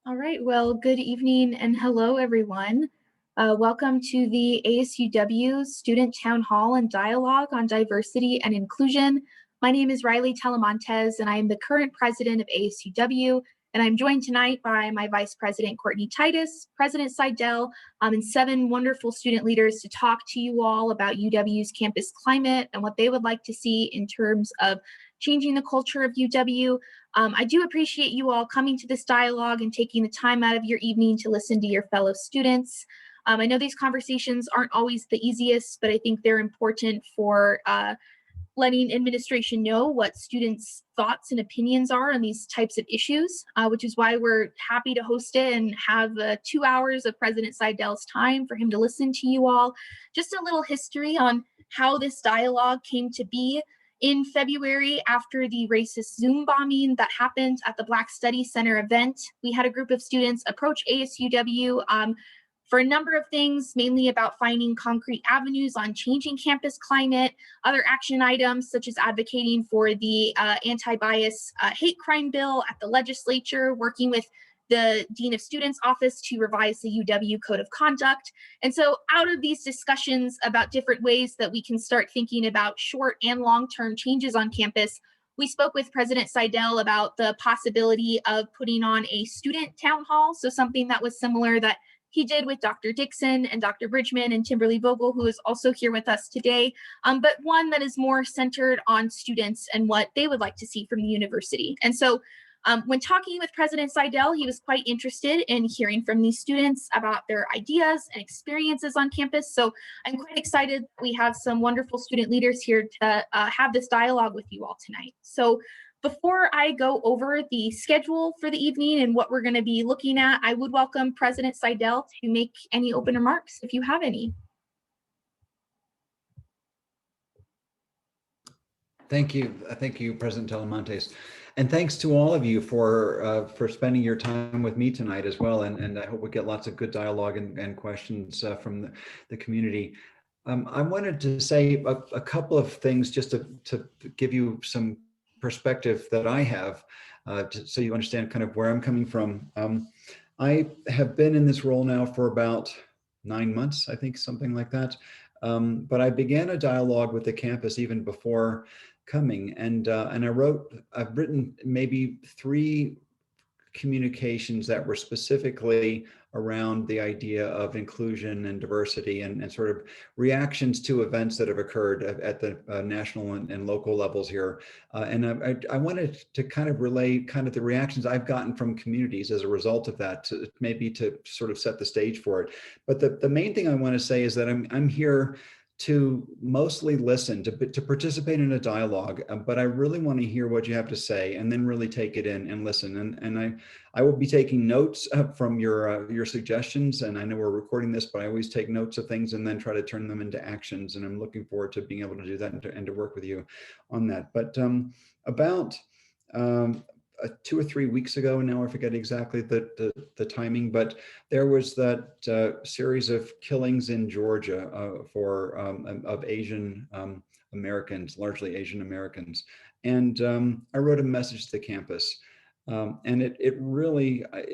All right, well, good evening and hello, everyone. Welcome to the ASUW Student Town Hall and Dialogue on Diversity and Inclusion. My name is Riley Talamontes, and I am the current president of ASUW, and I'm joined tonight by my Vice President, Courtney Titus, President Seidel, and 7 wonderful student leaders to talk to you all about UW's campus climate and what they would like to see in terms of changing the culture of UW. I do appreciate you all coming to this dialogue and taking the time out of your evening to listen to your fellow students. I know these conversations aren't always the easiest, but I think they're important for letting administration know what students' thoughts and opinions are on these types of issues, which is why we're happy to host it and have 2 hours of President Seidel's time for him to listen to you all. Just a little history on how this dialogue came to be. In February, after the racist Zoom bombing that happened at the Black Study Center event, we had a group of students approach ASUW for a number of things, mainly about finding concrete avenues on changing campus climate, other action items such as advocating for the anti-bias hate crime bill at the legislature, working with the Dean of Students Office to revise the UW Code of Conduct. And so out of these discussions about different ways that we can start thinking about short and long-term changes on campus, we spoke with President Seidel about the possibility of putting on a student town hall, so something that was similar that he did with Dr. Dixon and Dr. Bridgman and Timberly Vogel, who is also here with us today, but one that is more centered on students and what they would like to see from the university. And so when talking with President Seidel, he was quite interested in hearing from these students about their ideas and experiences on campus. So I'm quite excited we have some wonderful student leaders here to have this dialogue with you all tonight. So before I go over the schedule for the evening and what we're going to be looking at, I would welcome President Seidel to make any open remarks if you have any. Thank you, President Talamontes, and thanks to all of you for spending your time with me tonight as well. And I hope we get lots of good dialogue and questions from the community. I wanted to say a couple of things just to give you some perspective that I have, so you understand kind of where I'm coming from. I have been in this role now for about 9 months, I think, something like that. But I began a dialogue with the campus even before coming, and I've written maybe 3 communications that were specifically around the idea of inclusion and diversity and sort of reactions to events that have occurred at the national and local levels here. And I wanted to kind of relay kind of the reactions I've gotten from communities as a result of that, to sort of set the stage for it. But the main thing I want to say is that I'm here to mostly listen, to participate in a dialogue, but I really want to hear what you have to say and then really take it in and listen. And I will be taking notes from your suggestions, and I know we're recording this, but I always take notes of things and then try to turn them into actions. And I'm looking forward to being able to do that and to work with you on that. But about 2 or 3 weeks ago, now I forget exactly the timing, but there was that series of killings in Georgia of Asian Americans, largely Asian Americans. And I wrote a message to the campus. And it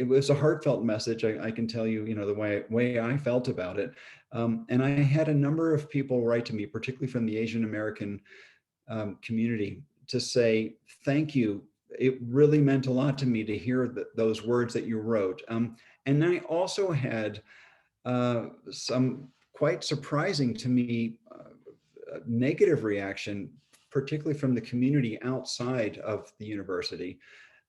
was a heartfelt message. I can tell you, the way I felt about it. And I had a number of people write to me, particularly from the Asian American community, to say, thank you. It really meant a lot to me to hear those words that you wrote. And I also had some quite surprising to me negative reaction, particularly from the community outside of the university.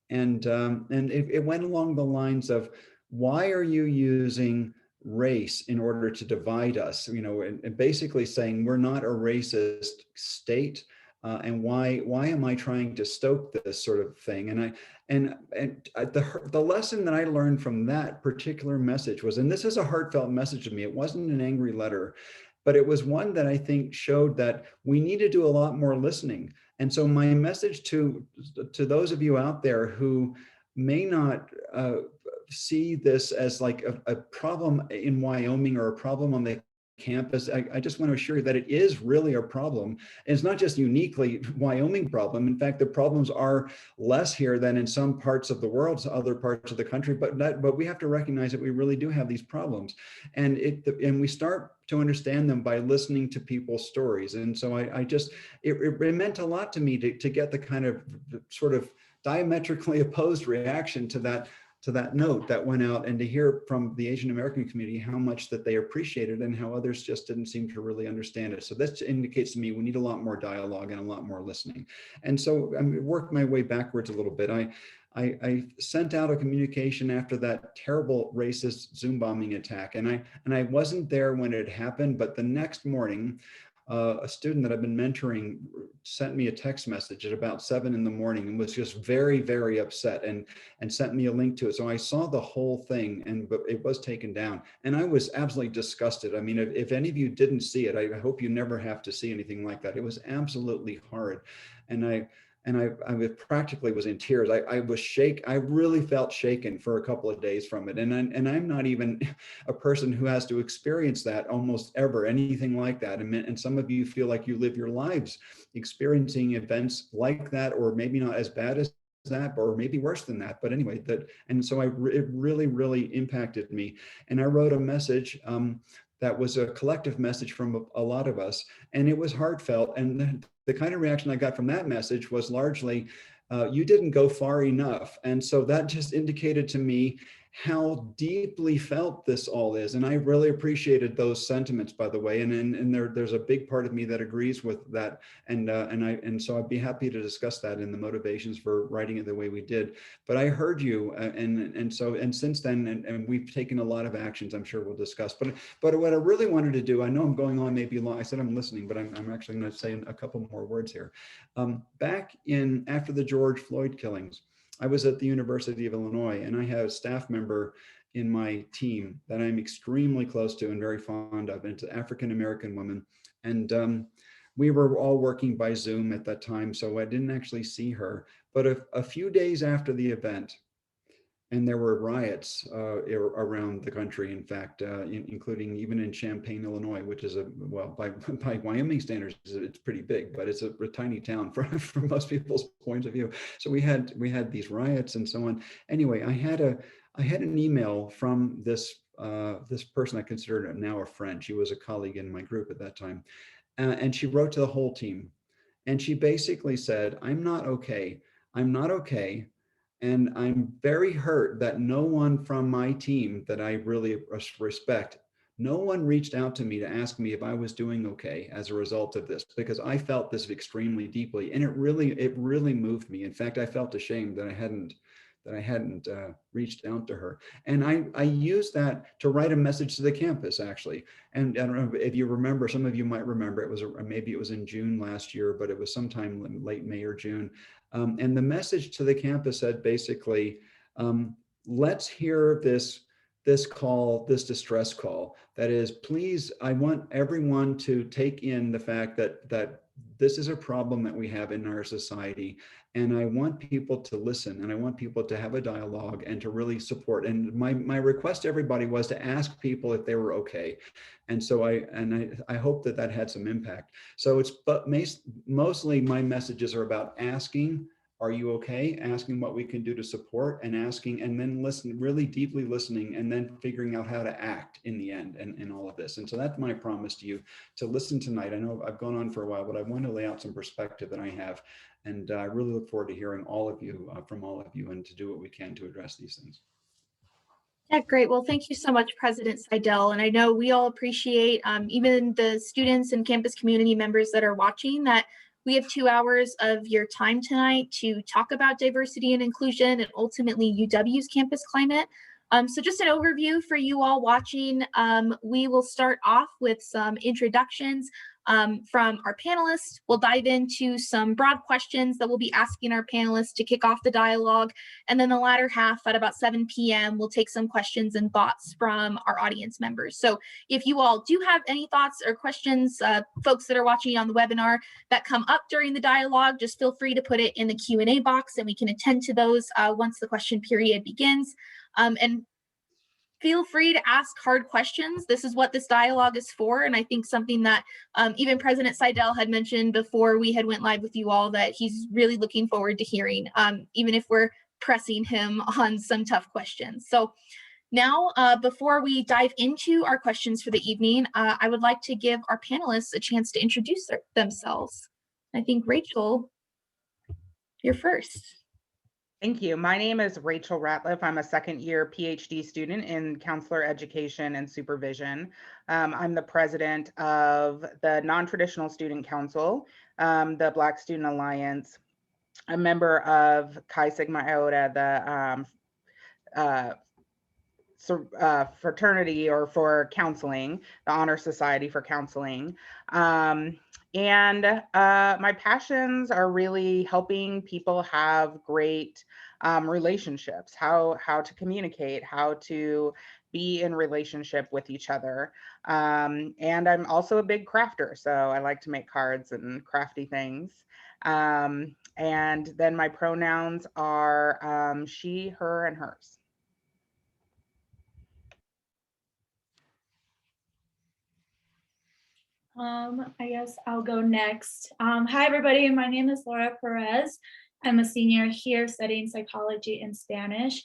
And it went along the lines of, why are you using race in order to divide us? And basically saying we're not a racist state. And why am I trying to stoke this sort of thing? And the lesson that I learned from that particular message was, and this is a heartfelt message to me, it wasn't an angry letter, but it was one that I think showed that we need to do a lot more listening. And so my message to those of you out there who may not see this as like a problem in Wyoming or a problem on the campus, I just want to assure you that it is really a problem. And it's not just uniquely Wyoming problem. In fact, the problems are less here than in some parts of the world, other parts of the country, but we have to recognize that we really do have these problems. And we start to understand them by listening to people's stories. And so it meant a lot to me to get the kind of sort of diametrically opposed reaction to that note that went out, and to hear from the Asian American community how much that they appreciated and how others just didn't seem to really understand it. So this indicates to me we need a lot more dialogue and a lot more listening. And so I worked my way backwards a little bit. I sent out a communication after that terrible racist Zoom bombing attack, and I wasn't there when it happened, but the next morning, a student that I've been mentoring sent me a text message at about 7 in the morning and was just very, very upset, and sent me a link to it. So I saw the whole thing, but it was taken down, and I was absolutely disgusted. I mean, if any of you didn't see it, I hope you never have to see anything like that. It was absolutely horrid. And I practically was in tears. I was I really felt shaken for a couple of days from it. And I'm not even a person who has to experience that almost ever, anything like that. And some of you feel like you live your lives experiencing events like that, or maybe not as bad as that, or maybe worse than that. But anyway, and so it really, really impacted me. And I wrote a message that was a collective message from a lot of us, and it was heartfelt. And the kind of reaction I got from that message was largely, you didn't go far enough. And so that just indicated to me how deeply felt this all is. And I really appreciated those sentiments, by the way. And there's a big part of me that agrees with that. And so I'd be happy to discuss that in the motivations for writing it the way we did. But I heard you, and since then, and we've taken a lot of actions I'm sure we'll discuss. But what I really wanted to do, I know I'm going on maybe long. I said I'm listening, but I'm actually going to say a couple more words here. After the George Floyd killings, I was at the University of Illinois, and I have a staff member in my team that I'm extremely close to and very fond of. And it's an African-American woman. And we were all working by Zoom at that time, so I didn't actually see her. But a few days after the event, and there were riots around the country, in fact, including even in Champaign, Illinois, which is by Wyoming standards, it's pretty big, but it's a tiny town from most people's points of view. So we had these riots and so on. Anyway, I had an email from this person I consider now a friend. She was a colleague in my group at that time, and she wrote to the whole team, and she basically said, "I'm not okay. I'm not okay. And I'm very hurt that no one from my team that I really respect, no one reached out to me to ask me if I was doing okay as a result of this, because I felt this extremely deeply, and it really moved me. In fact, I felt ashamed that I hadn't reached out to her. And I used that to write a message to the campus, actually. And I don't know if you remember, some of you might remember, maybe it was in June last year, but it was sometime in late May or June. And the message to the campus said basically, let's hear this call, this distress call. That is, please, I want everyone to take in the fact that this is a problem that we have in our society. And I want people to listen, and I want people to have a dialogue and to really support. And my request to everybody was to ask people if they were okay. And so I hope that had some impact. So mostly my messages are about asking, are you okay? Asking what we can do to support, and asking, and then really deeply listening, and then figuring out how to act in the end and in all of this. And so that's my promise to you, to listen tonight. I know I've gone on for a while, but I want to lay out some perspective that I have. And I really look forward to hearing from all of you, and to do what we can to address these things. Yeah, great. Well, thank you so much, President Seidel. And I know we all appreciate, even the students and campus community members that are watching, that we have 2 hours of your time tonight to talk about diversity and inclusion, and ultimately UW's campus climate. So just an overview for you all watching. We will start off with some introductions from our panelists. We'll dive into some broad questions that we'll be asking our panelists to kick off the dialogue. And then the latter half at about 7 p.m., we'll take some questions and thoughts from our audience members. So if you all do have any thoughts or questions, folks that are watching on the webinar, that come up during the dialogue, just feel free to put it in the Q&A box, and we can attend to those once the question period begins. And feel free to ask hard questions. This is what this dialogue is for. And I think something that even President Seidel had mentioned before we had went live with you all, that he's really looking forward to hearing, even if we're pressing him on some tough questions. So now, before we dive into our questions for the evening, I would like to give our panelists a chance to introduce themselves. I think Rachel, you're first. Thank you. My name is Rachel Ratliff. I'm a second-year PhD student in counselor education and supervision. I'm the president of the Non-Traditional Student Council, the Black Student Alliance, a member of Chi Sigma Iota, the fraternity or for counseling, the Honor Society for Counseling. My passions are really helping people have great relationships, how to communicate, how to be in relationship with each other. And I'm also a big crafter, so I like to make cards and crafty things. And then my pronouns are she, her, and hers. I guess I'll go next. Hi, everybody. My name is Laura Perez. I'm a senior here studying psychology and Spanish.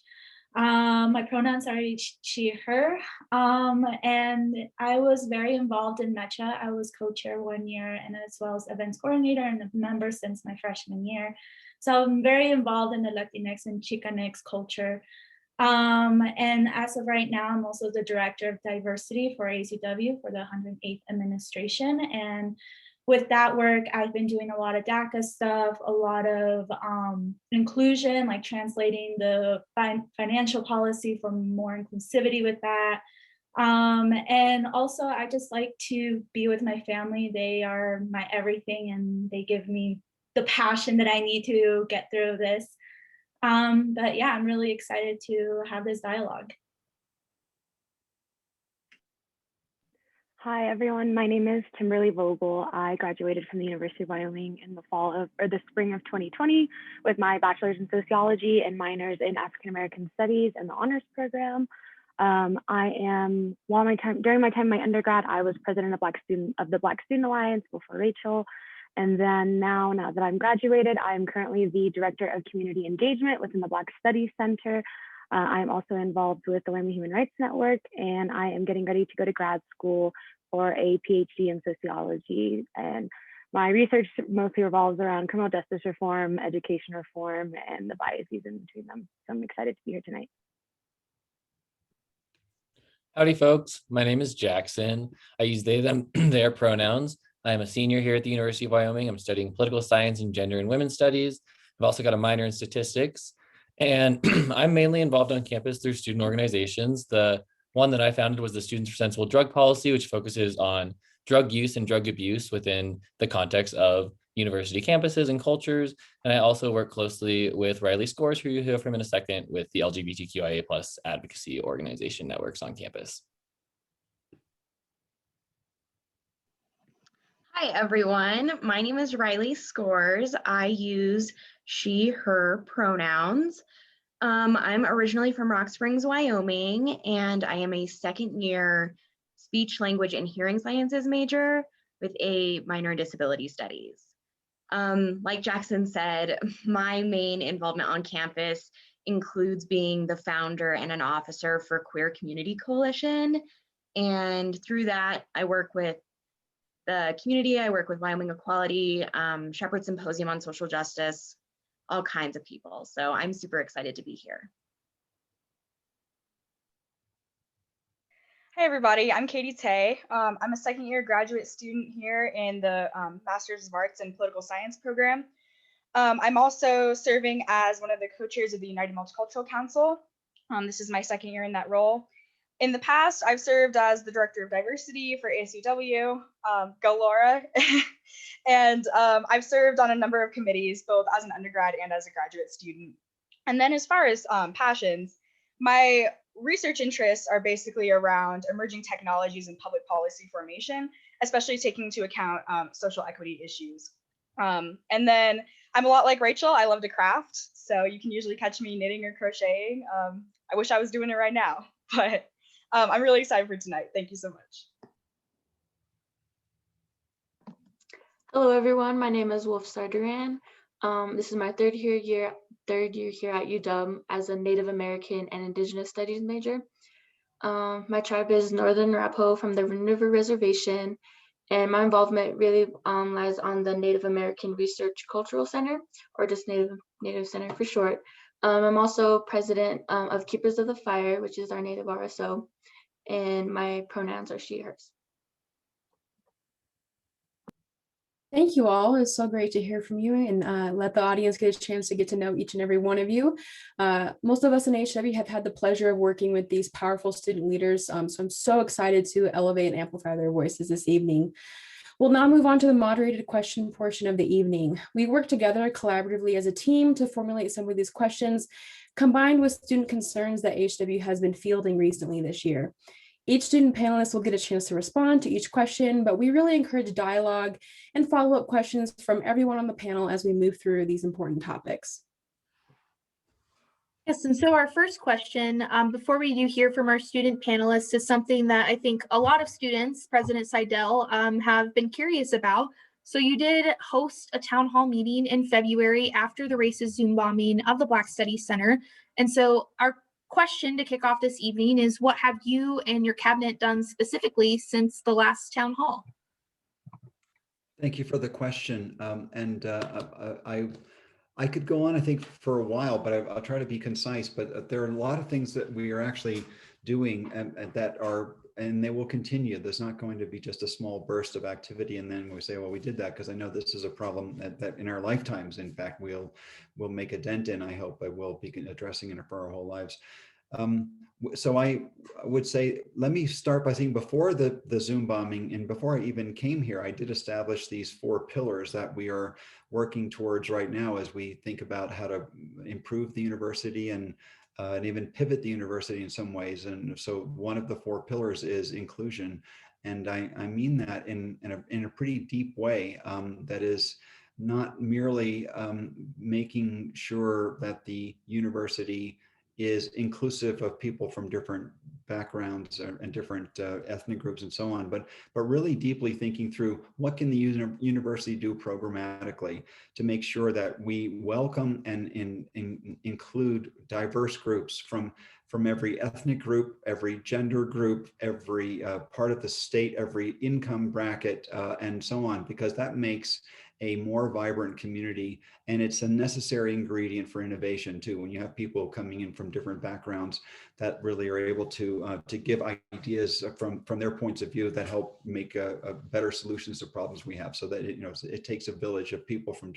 My pronouns are she, her. And I was very involved in MECHA. I was co-chair 1 year and as well as events coordinator and a member since my freshman year. So I'm very involved in the Latinx and Chicanx culture. And as of right now, I'm also the director of diversity for ASUW for the 108th administration. And with that work, I've been doing a lot of DACA stuff, a lot of inclusion, like translating the financial policy for more inclusivity with that. And also, I just like to be with my family. They are my everything, and they give me the passion that I need to get through this. But yeah, I'm really excited to have this dialogue. Hi, everyone. My name is Kimberly Vogel. I graduated from the University of Wyoming in the spring of 2020 with my bachelor's in sociology and minors in African American studies and the honors program. During my time in my undergrad, I was president of the Black Student Alliance before Rachel. And then now that I'm graduated, I'm currently the director of community engagement within the Black Studies Center. I'm also involved with the Wyoming Human Rights Network, and I am getting ready to go to grad school for a PhD in sociology. And my research mostly revolves around criminal justice reform, education reform, and the biases in between them. So I'm excited to be here tonight. Howdy, folks. My name is Jackson. I use they, them, their pronouns. I'm a senior here at the University of Wyoming. I'm studying political science and gender and women's studies. I've also got a minor in statistics. And I'm mainly involved on campus through student organizations. The one that I founded was the Students for Sensible Drug Policy, which focuses on drug use and drug abuse within the context of university campuses and cultures. And I also work closely with Riley Scores, who you'll hear from in a second, with the LGBTQIA+ advocacy organization that works on campus. Hi, everyone. My name is Riley Scores. I use she, her pronouns. I'm originally from Rock Springs, Wyoming, and I am a second-year speech, language, and hearing sciences major with a minor in disability studies. Like Jackson said, my main involvement on campus includes being the founder and an officer for Queer Community Coalition. And through that, I work with the community, I work with Wyoming Equality, Shepherd Symposium on Social Justice, all kinds of people. So I'm super excited to be here. Hey everybody, I'm Katie Tay. I'm a second year graduate student here in the Master's of Arts in Political Science program. I'm also serving as one of the co-chairs of the United Multicultural Council. This is my second year in that role. In the past, I've served as the Director of Diversity for ASUW, go Laura, and I've served on a number of committees, both as an undergrad and as a graduate student. And then as far as passions, my research interests are basically around emerging technologies and public policy formation, especially taking into account social equity issues. And then I'm a lot like Rachel, I love to craft, so you can usually catch me knitting or crocheting. I wish I was doing it right now, but I'm really excited for tonight. Thank you so much. Hello, everyone. My name is Wolf Sarduran. This is my third year here at UW as a Native American and Indigenous Studies major. My tribe is Northern Arapaho from the River Reservation, and my involvement really lies on the Native American Research Cultural Center, or just Native Center for short. I'm also president of Keepers of the Fire, which is our Native RSO, and my pronouns are she, hers. Thank you all. It's so great to hear from you and let the audience get a chance to get to know each and every one of you. Most of us in ASUW have had the pleasure of working with these powerful student leaders. So I'm so excited to elevate and amplify their voices this evening. We'll now move on to the moderated question portion of the evening. We work together collaboratively as a team to formulate some of these questions, combined with student concerns that ASUW has been fielding recently this year. Each student panelist will get a chance to respond to each question, but we really encourage dialogue and follow-up questions from everyone on the panel as we move through these important topics. Yes, and so our first question, before we do hear from our student panelists, is something that I think a lot of students, President Seidel, have been curious about. So you did host a town hall meeting in February after the racist Zoom bombing of the Black Studies Center. And so our question to kick off this evening is, what have you and your cabinet done specifically since the last town hall? Thank you for the question. I could go on, I think, for a while, but I'll try to be concise. But there are a lot of things that we are actually doing and they will continue. There's not going to be just a small burst of activity and then we say, well, we did that, because I know this is a problem that in our lifetimes, in fact, we'll make a dent in. I hope I will be addressing it for our whole lives. So I would say, let me start by saying, before the Zoom bombing and before I even came here, I did establish these 4 pillars that we are working towards right now as we think about how to improve the university and even pivot the university in some ways. And so one of the 4 pillars is inclusion. And I mean that in a pretty deep way, that is not merely making sure that the university is inclusive of people from different backgrounds and different ethnic groups and so on, but really deeply thinking through what can the university do programmatically to make sure that we welcome and include diverse groups from every ethnic group, every gender group, every part of the state, every income bracket, and so on, because that makes a more vibrant community, and it's a necessary ingredient for innovation too. When you have people coming in from different backgrounds that really are able to give ideas from their points of view that help make a better solutions to problems we have. So that it takes a village of people from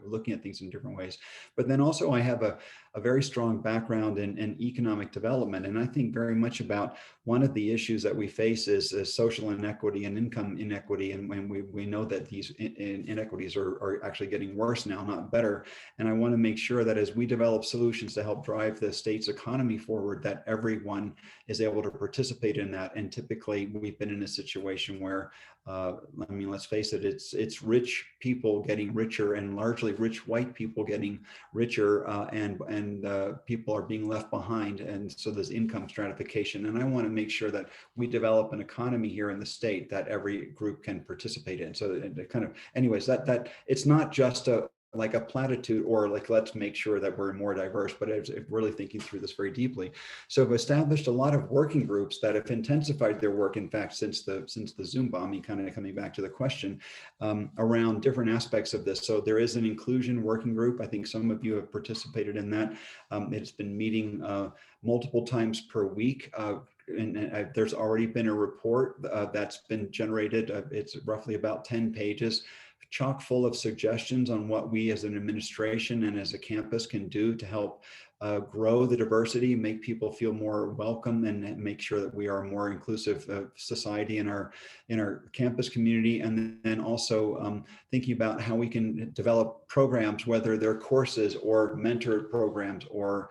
looking at things in different ways. But then also I have a very strong background in economic development, and I think very much about one of the issues that we face is social inequity and income inequity, and when we know that these inequities are actually getting worse now, not better. And I want to make sure that as we develop solutions to help drive the state's economy forward, that everyone is able to participate in that. And typically we've been in a situation where, I mean, let's face it, it's rich people getting richer and largely rich white people getting richer, and people are being left behind. And so there's income stratification. And I want to make sure that we develop an economy here in the state that every group can participate in. So it kind of, anyways, that it's not just like a platitude or like, let's make sure that we're more diverse, but it's really thinking through this very deeply. So I've established a lot of working groups that have intensified their work, in fact, since the Zoom bombing, kind of coming back to the question, around different aspects of this. So there is an inclusion working group. I think some of you have participated in that. It's been meeting multiple times per week. And there's already been a report that's been generated. It's roughly about 10 pages, chock full of suggestions on what we as an administration and as a campus can do to help grow the diversity, make people feel more welcome, and make sure that we are a more inclusive society in our campus community. And then also thinking about how we can develop programs, whether they're courses or mentored programs or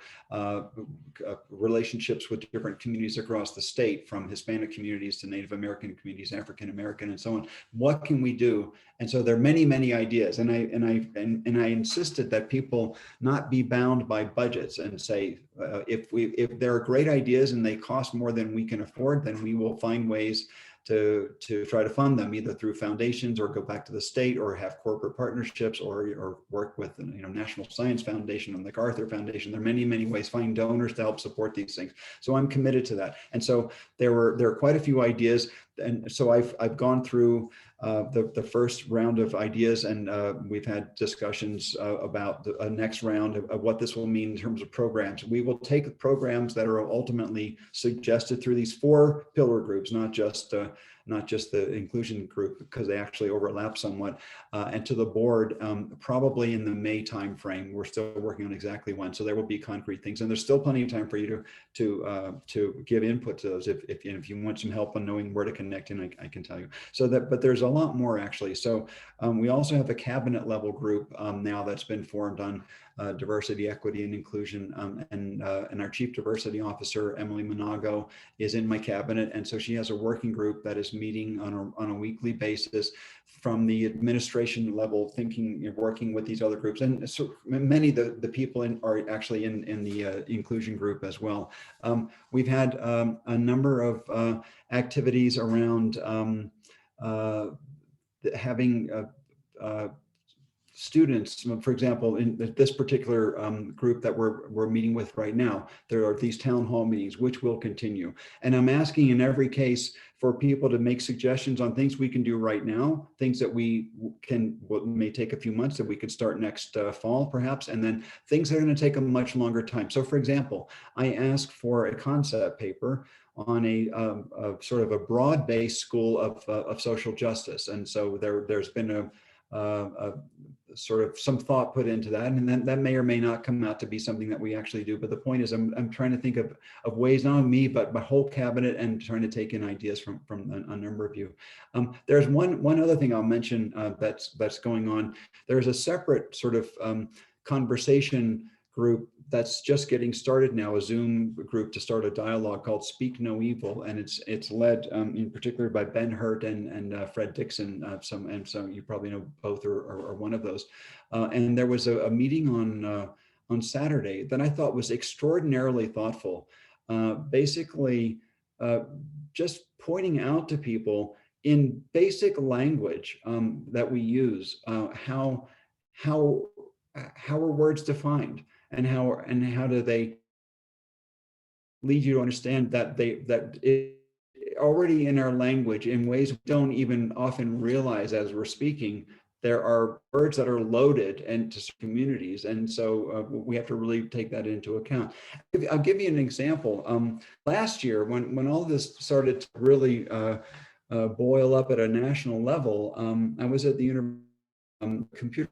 relationships with different communities across the state, from Hispanic communities to Native American communities, African American, and so on. What can we do? And so there are many ideas, and I insisted that people not be bound by budgets. budgets and say, if there are great ideas and they cost more than we can afford, then we will find ways to try to fund them, either through foundations or go back to the state or have corporate partnerships or work with the National Science Foundation and the MacArthur Foundation. There are many, many ways, find donors to help support these things. So I'm committed to that. And so there are quite a few ideas. And so I've gone through the first round of ideas, and we've had discussions about the next round of what this will mean in terms of programs. We will take programs that are ultimately suggested through these 4 pillar groups, not just the inclusion group, because they actually overlap somewhat, and to the board probably in the May timeframe. We're still working on exactly when, so there will be concrete things, and there's still plenty of time for you to give input to those if you want some help on knowing where to connect, and I can tell you. So that, but there's a lot more actually. So we also have a cabinet level group now that's been formed on diversity, equity, and inclusion, and our chief diversity officer, Emily Monago, is in my cabinet, and so she has a working group that is meeting on a weekly basis from the administration level, working with these other groups, and so many of the people are actually in the inclusion group as well. We've had a number of activities around having students, for example, in this particular group that we're meeting with right now, there are these town hall meetings, which will continue. And I'm asking in every case for people to make suggestions on things we can do right now, things that may take a few months, that we could start next fall, perhaps, and then things that are going to take a much longer time. So for example, I asked for a concept paper on a sort of a broad-based school of social justice. And so there's been a sort of some thought put into that, and then that may or may not come out to be something that we actually do. But the point is, I'm trying to think of ways, not only me, but my whole cabinet, and trying to take in ideas from a number of you. There's one other thing I'll mention that's going on. There's a separate sort of conversation group that's just getting started now, a Zoom group to start a dialogue called Speak No Evil, and it's led in particular by Ben Hurt and Fred Dixon. So you probably know both or one of those. And there was a meeting on Saturday that I thought was extraordinarily thoughtful. Basically, just pointing out to people in basic language that we use how are words defined. And how do they lead you to understand that it already in our language, in ways we don't even often realize as we're speaking, there are words that are loaded into communities, and so we have to really take that into account. I'll give you an example. Last year, when all this started to really boil up at a national level, I was at the computer.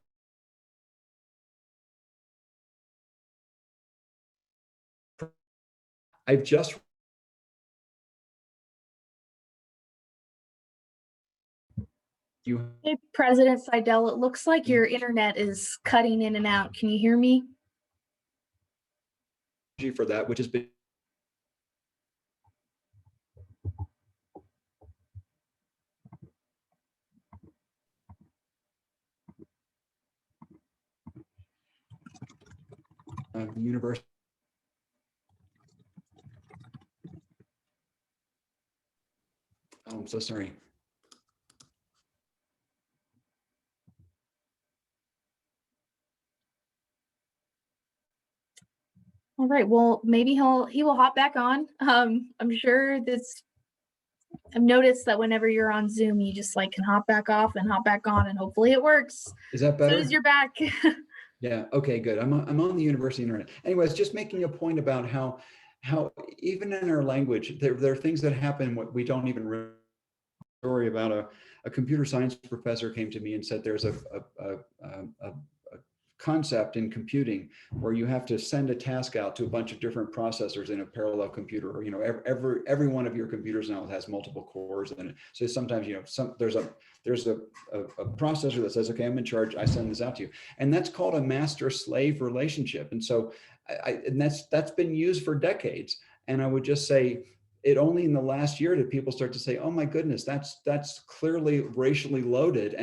I've just Hey, President Seidel, it looks like your internet is cutting in and out. Can you hear me? For that, which has been university. Oh, I'm so sorry. All right, well, maybe he will hop back on. I'm sure I've noticed that whenever you're on Zoom, you just can hop back off and hop back on, and hopefully it works. Is that better? As soon as you're back. Yeah, okay, good. I'm on the university internet. Anyways, just making a point about how even in our language, there are things that happen what we don't even really. Story about a computer science professor came to me and said there's a concept in computing where you have to send a task out to a bunch of different processors in a parallel computer, or every one of your computers now has multiple cores in it. So sometimes there's a processor that says, okay, I'm in charge, I send this out to you, and that's called a master-slave relationship. And so and that's been used for decades. And I would just say, it only in the last year did people start to say, oh my goodness, that's clearly racially loaded.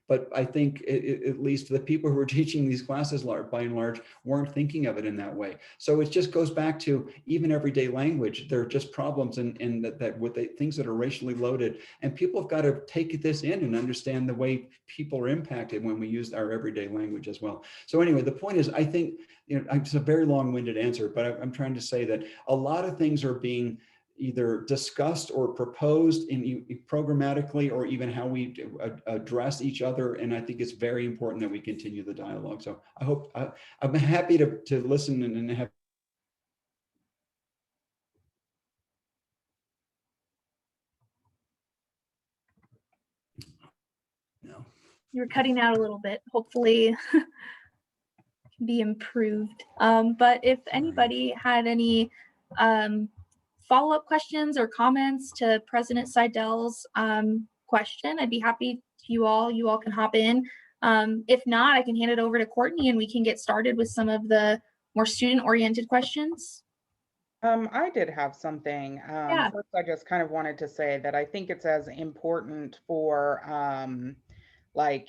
But I think at least the people who were teaching these classes by and large weren't thinking of it in that way. So it just goes back to even everyday language. There are just problems in that with things that are racially loaded, and people have got to take this in and understand the way people are impacted when we use our everyday language as well. So anyway, the point is, I think, it's a very long-winded answer, but I'm trying to say that a lot of things are being either discussed or proposed in programmatically, or even how we address each other. And I think it's very important that we continue the dialogue. So I hope I'm happy to listen and have. No. You're cutting out a little bit. Hopefully can be improved. But if anybody had any follow-up questions or comments to President Seidel's question, I'd be happy to you all can hop in. If not, I can hand it over to Courtney and we can get started with some of the more student-oriented questions. I did have something. Yeah. First, I just kind of wanted to say that I think it's as important for like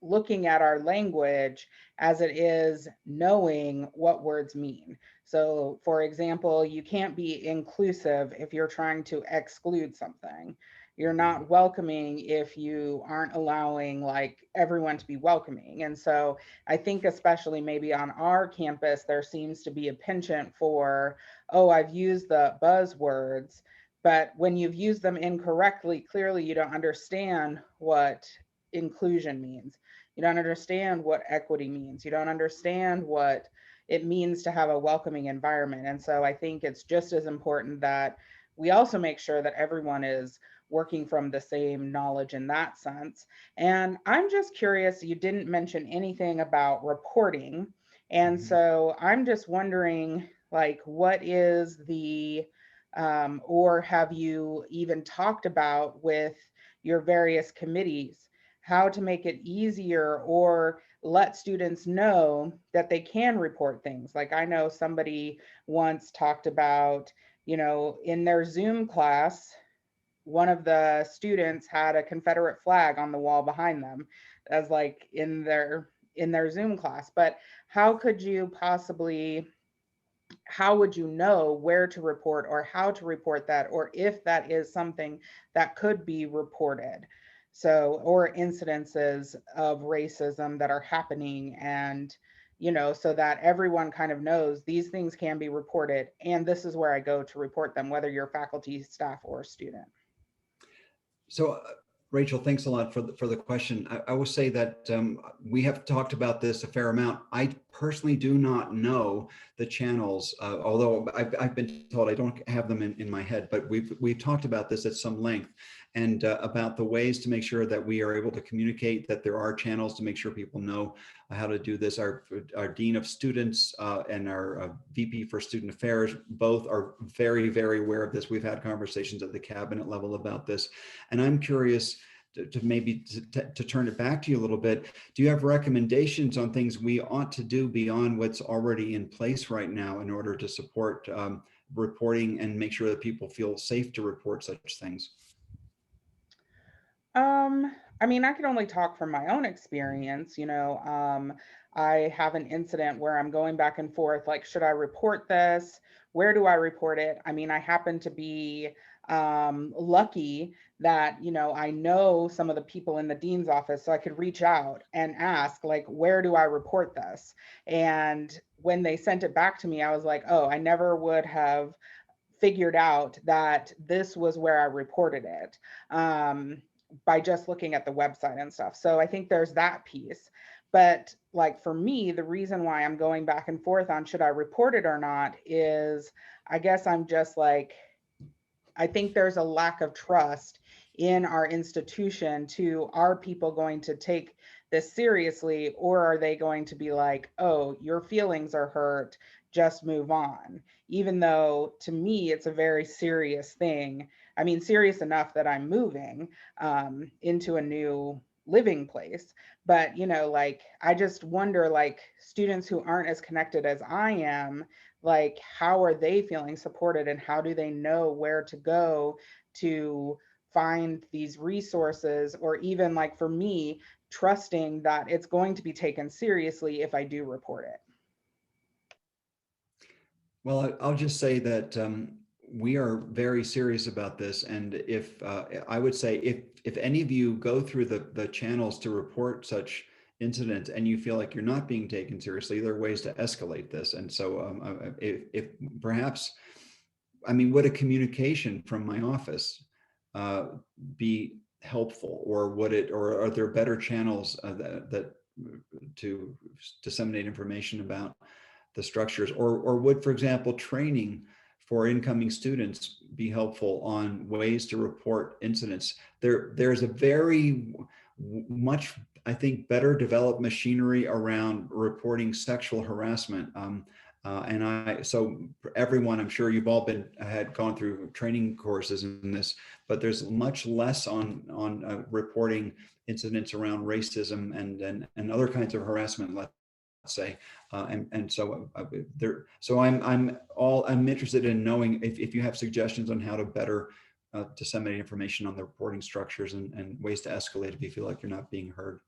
looking at our language as it is knowing what words mean. So for example, you can't be inclusive if you're trying to exclude something. You're not welcoming if you aren't allowing like everyone to be welcoming. And so I think especially maybe on our campus, there seems to be a penchant for, oh, I've used the buzzwords, but when you've used them incorrectly, clearly you don't understand what inclusion means. You don't understand what equity means. You don't understand what it means to have a welcoming environment. And so I think it's just as important that we also make sure that everyone is working from the same knowledge in that sense. And I'm just curious, you didn't mention anything about reporting. And so I'm just wondering, like, what is the, or have you even talked about with your various committees, how to make it easier or let students know that they can report things? Like I know somebody once talked about, in their Zoom class, one of the students had a Confederate flag on the wall behind them as like in their Zoom class. But how could you possibly, how would you know where to report or how to report that, or if that is something that could be reported? So, or incidences of racism that are happening, and so that everyone kind of knows these things can be reported and this is where I go to report them, whether you're faculty, staff, or student. So Rachel, thanks a lot for the question. I will say that we have talked about this a fair amount. I personally do not know the channels, although I've been told, I don't have them in my head, but we've talked about this at some length, and about the ways to make sure that we are able to communicate, that there are channels to make sure people know how to do this. Our Dean of Students and our VP for Student Affairs both are very, very aware of this. We've had conversations at the cabinet level about this. And I'm curious to maybe to turn it back to you a little bit. Do you have recommendations on things we ought to do beyond what's already in place right now in order to support reporting and make sure that people feel safe to report such things? I mean, I can only talk from my own experience. I have an incident where I'm going back and forth, like, should I report this? Where do I report it? I mean, I happen to be lucky that, I know some of the people in the dean's office, so I could reach out and ask, like, where do I report this? And when they sent it back to me, I was like, oh, I never would have figured out that this was where I reported it. By just looking at the website and stuff. So I think there's that piece. But like for me, the reason why I'm going back and forth on should I report it or not is, I guess I'm just like, I think there's a lack of trust in our institution to, are people going to take this seriously, or are they going to be like, oh, your feelings are hurt, just move on? Even though to me, it's a very serious thing. I mean, serious enough that I'm moving into a new living place. But, you know, like, I just wonder, like, students who aren't as connected as I am, like, how are they feeling supported, and how do they know where to go to find these resources, or even, like, for me, trusting that it's going to be taken seriously if I do report it. Well, I'll just say that we are very serious about this, and if I would say if any of you go through the channels to report such incidents and you feel like you're not being taken seriously, there are ways to escalate this. And so if perhaps, I mean, would a communication from my office uh, be helpful, or would it, or are there better channels that to disseminate information about the structures, or would, for example, training for incoming students be helpful on ways to report incidents? There's a very much, I think, better developed machinery around reporting sexual harassment. So everyone, I'm sure you've all had gone through training courses in this, but there's much less on reporting incidents around racism and other kinds of harassment, let's say. I'm interested in knowing if you have suggestions on how to better disseminate information on the reporting structures and ways to escalate if you feel like you're not being heard.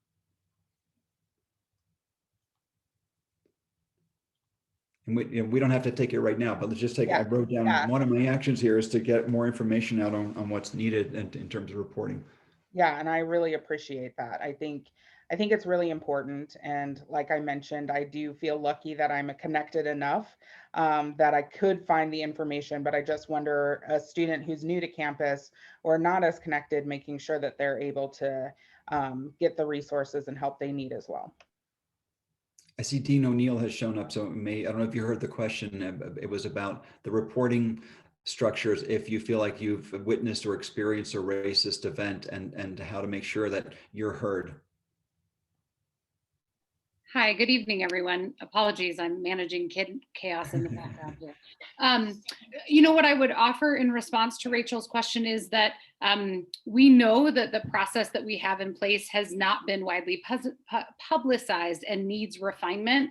And we don't have to take it right now, but let's just take, I wrote down one of my actions here is to get more information out on what's needed in terms of reporting. Yeah, and I really appreciate that. I think it's really important. And like I mentioned, I do feel lucky that I'm connected enough that I could find the information, but I just wonder, a student who's new to campus or not as connected, making sure that they're able to get the resources and help they need as well. I see Dean O'Neill has shown up, so I don't know if you heard the question. It was about the reporting structures if you feel like you've witnessed or experienced a racist event, and how to make sure that you're heard. Hi, good evening, everyone. Apologies, I'm managing kid chaos in the background here. You know, what I would offer in response to Rachel's question is that we know that the process that we have in place has not been widely publicized and needs refinement.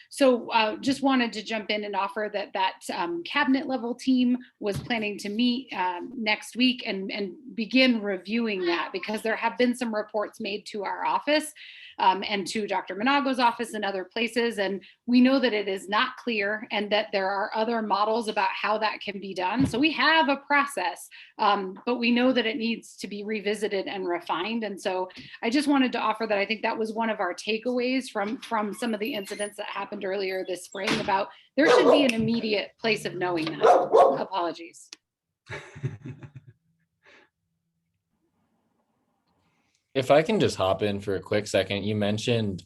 So just wanted to jump in and offer that cabinet level team was planning to meet next week and begin reviewing that, because there have been some reports made to our office and to Dr. Monago's office and other places. And we know that it is not clear and that there are other models about how that can be done. So we have a process, but we know that it needs to be revisited and refined. And so I just wanted to offer that I think that was one of our takeaways from some of the incidents that happened earlier this spring, about there should be an immediate place of knowing that. Apologies. If I can just hop in for a quick second, you mentioned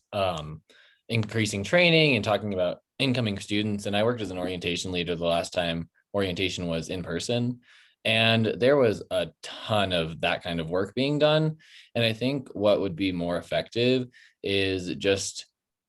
increasing training and talking about incoming students. And I worked as an orientation leader the last time orientation was in person. And there was a ton of that kind of work being done. And I think what would be more effective is just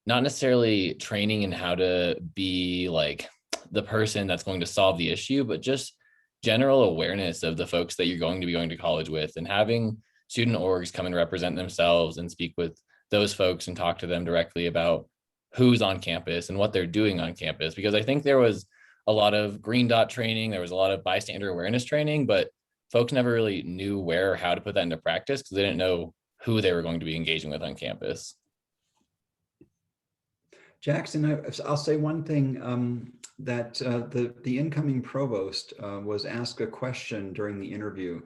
not necessarily training in how to be like the person that's going to solve the issue, but just general awareness of the folks that you're going to be going to college with, and having student orgs come and represent themselves and speak with those folks and talk to them directly about who's on campus and what they're doing on campus. Because I think there was a lot of green dot training, there was a lot of bystander awareness training, but folks never really knew where or how to put that into practice because they didn't know who they were going to be engaging with on campus. Jackson, I'll say one thing, that the incoming provost was asked a question during the interview,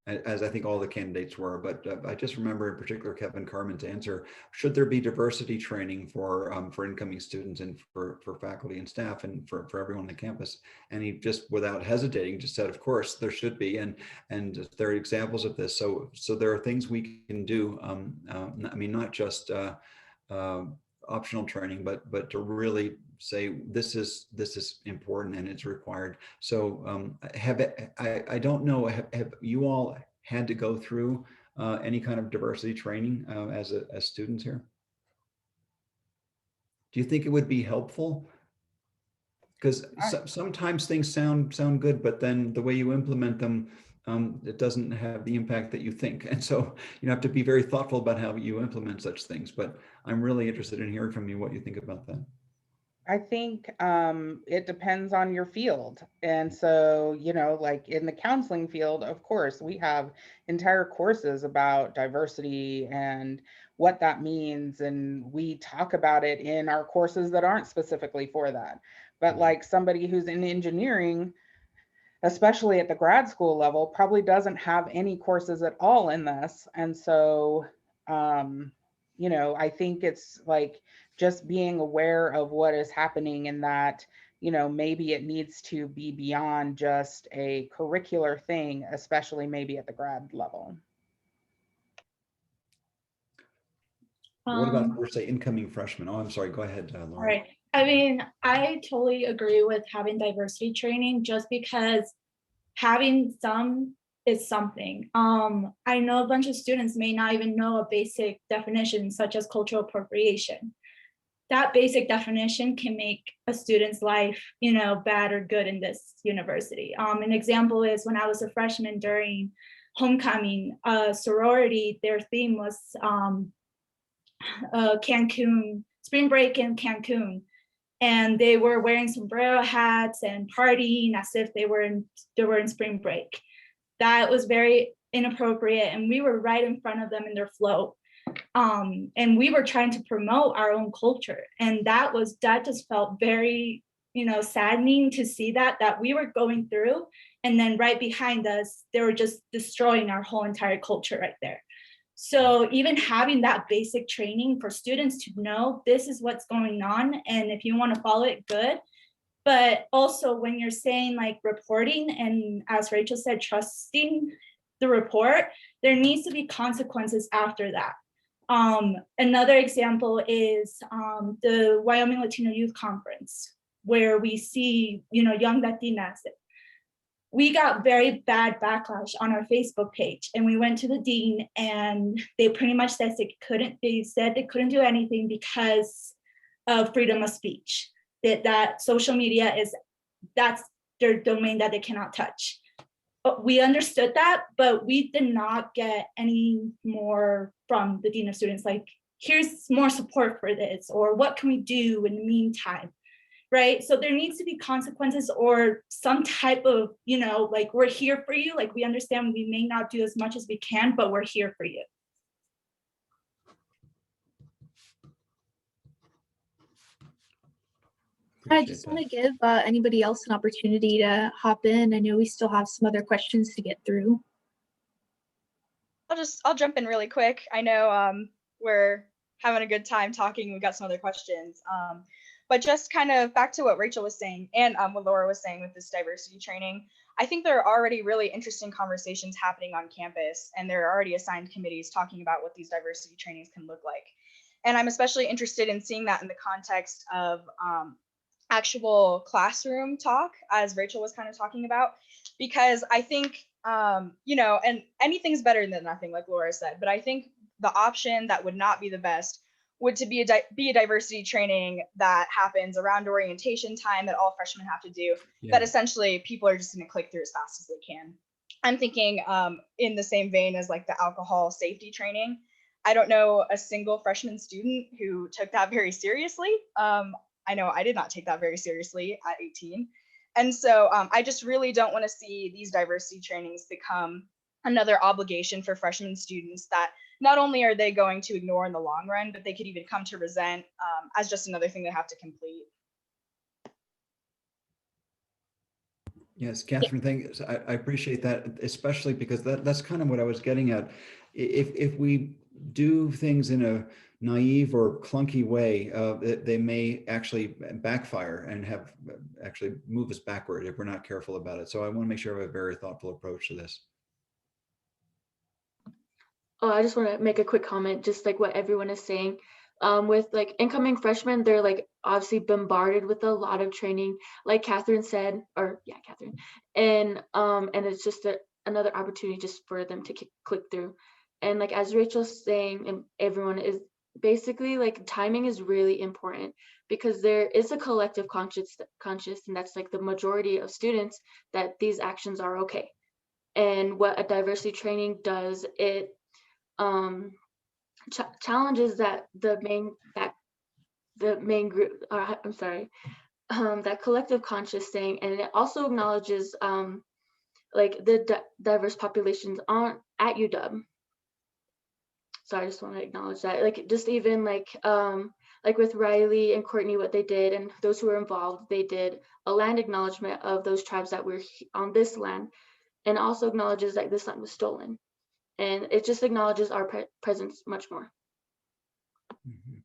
as I think all the candidates were, but I just remember in particular Kevin Carmen's answer: should there be diversity training for incoming students and for faculty and staff and for everyone on the campus? And he just, without hesitating, just said, of course there should be, and there are examples of this. So there are things we can do. I mean, not just optional training, but to really say this is important and it's required. So I don't know, have you all had to go through any kind of diversity training as students here? Do you think it would be helpful? Because sometimes things sound good, but then the way you implement them it doesn't have the impact that you think. And so you have to be very thoughtful about how you implement such things. But I'm really interested in hearing from you what you think about that. I think it depends on your field. And so, like in the counseling field, of course, we have entire courses about diversity and what that means. And we talk about it in our courses that aren't specifically for that. But like somebody who's in engineering, especially at the grad school level, probably doesn't have any courses at all in this. And so, I think it's like just being aware of what is happening in that, maybe it needs to be beyond just a curricular thing, especially maybe at the grad level. What about, for say, incoming freshmen? Oh, I'm sorry. Go ahead, Laura. All right. I mean, I totally agree with having diversity training just because having some is something. I know a bunch of students may not even know a basic definition such as cultural appropriation. That basic definition can make a student's life, bad or good in this university. An example is when I was a freshman during homecoming, sorority, their theme was Cancun, spring break in Cancun. And they were wearing sombrero hats and partying as if they were in spring break. That was very inappropriate, and we were right in front of them in their float. And we were trying to promote our own culture, and that just felt very, saddening to see that we were going through, and then right behind us, they were just destroying our whole entire culture right there. So even having that basic training for students to know this is what's going on, and if you want to follow it, good. But also when you're saying like reporting, and as Rachel said, trusting the report, there needs to be consequences after that. Another example is the Wyoming Latino Youth Conference, where we see, young Latinas. We got very bad backlash on our Facebook page, and we went to the dean, and they pretty much said they couldn't do anything because of freedom of speech. That social media that's their domain that they cannot touch. But we understood that, but we did not get any more from the dean of students, like, here's more support for this, or what can we do in the meantime? Right? So there needs to be consequences or some type of, like, we're here for you. Like, we understand we may not do as much as we can, but we're here for you. I just want to give anybody else an opportunity to hop in. I know we still have some other questions to get through. I'll jump in really quick. I know we're having a good time talking. We've got some other questions. But just kind of back to what Rachel was saying and what Laura was saying with this diversity training, I think there are already really interesting conversations happening on campus, and there are already assigned committees talking about what these diversity trainings can look like. And I'm especially interested in seeing that in the context of actual classroom talk, as Rachel was kind of talking about, because I think, and anything's better than nothing, like Laura said, but I think the option that would not be the best would to be a diversity training that happens around orientation time that all freshmen have to do, that essentially people are just going to click through as fast as they can. I'm thinking in the same vein as like the alcohol safety training. I don't know a single freshman student who took that very seriously. I know I did not take that very seriously at 18. And so I just really don't want to see these diversity trainings become another obligation for freshman students that not only are they going to ignore in the long run, but they could even come to resent as just another thing they have to complete. Yes, Catherine, thank you. I appreciate that, especially because that's kind of what I was getting at. If we do things in a naive or clunky way, they may actually backfire and actually move us backward if we're not careful about it. So I want to make sure I have a very thoughtful approach to this. Oh, I just want to make a quick comment, just like what everyone is saying. With like incoming freshmen, they're like obviously bombarded with a lot of training, like Catherine said, Catherine, and it's just another opportunity just for them to click through. And like as Rachel's saying, and everyone is basically like timing is really important, because there is a collective conscious, and that's like the majority of students, that these actions are okay. And what a diversity training does, it challenges that the main group, I'm sorry, that collective conscious thing, and it also acknowledges like the diverse populations on at UW. So I just want to acknowledge that, like just even like with Riley and Courtney, what they did, and those who were involved, they did a land acknowledgement of those tribes that were on this land, and also acknowledges that this land was stolen, and it just acknowledges our presence much more. Mhm.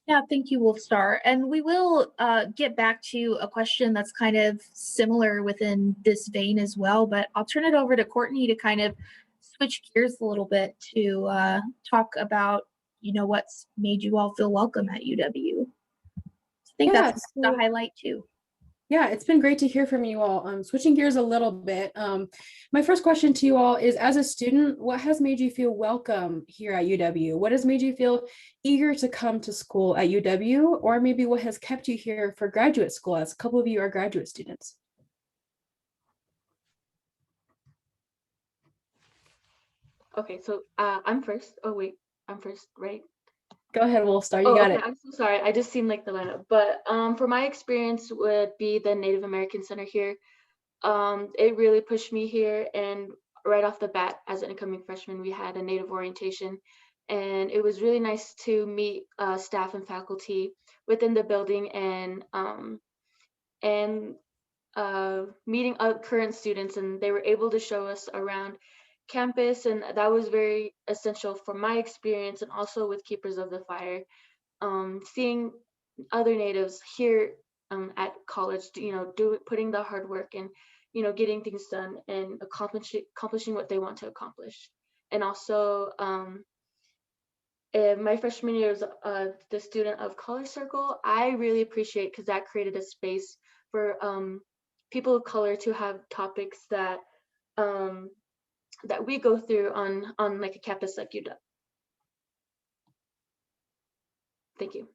Yeah, thank you, Wolfstar. And we will get back to a question that's kind of similar within this vein as well, but I'll turn it over to Courtney to kind of switch gears a little bit to talk about, what's made you all feel welcome at UW. I think that's the highlight too. Yeah, it's been great to hear from you all. Switching gears a little bit, my first question to you all is, as a student, what has made you feel welcome here at UW? What has made you feel eager to come to school at UW? Or maybe what has kept you here for graduate school, as a couple of you are graduate students? Okay, so I'm first. Oh wait, I'm first, right? Go ahead, Wolfstar, you got okay. it. I'm so sorry. I just seemed like the lineup. But for my experience would be the Native American Center here. It really pushed me here, and right off the bat, as an incoming freshman, we had a Native orientation, and it was really nice to meet staff and faculty within the building, and meeting current students, and they were able to show us around campus, and that was very essential for my experience, and also with Keepers of the Fire. Seeing other natives here at college, putting the hard work and getting things done and accomplishing what they want to accomplish. And also, in my freshman year as the student of Color Circle, I really appreciate, because that created a space for people of color to have topics that that we go through on like a campus like UW. Thank you.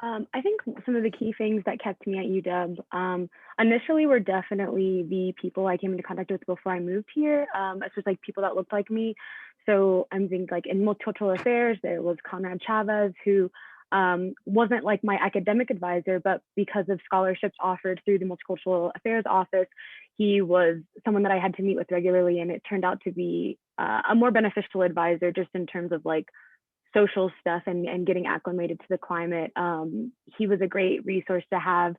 I think some of the key things that kept me at UW initially were definitely the people I came into contact with before I moved here. It's just like people that looked like me. So I'm thinking like in multicultural affairs, there was Conrad Chavez, who wasn't like my academic advisor, but because of scholarships offered through the multicultural affairs office, he was someone that I had to meet with regularly, and it turned out to be a more beneficial advisor just in terms of like social stuff and getting acclimated to the climate. He was a great resource to have.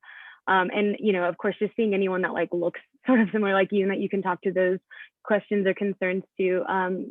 And, of course, just seeing anyone that like looks sort of similar like you and that you can talk to those questions or concerns to,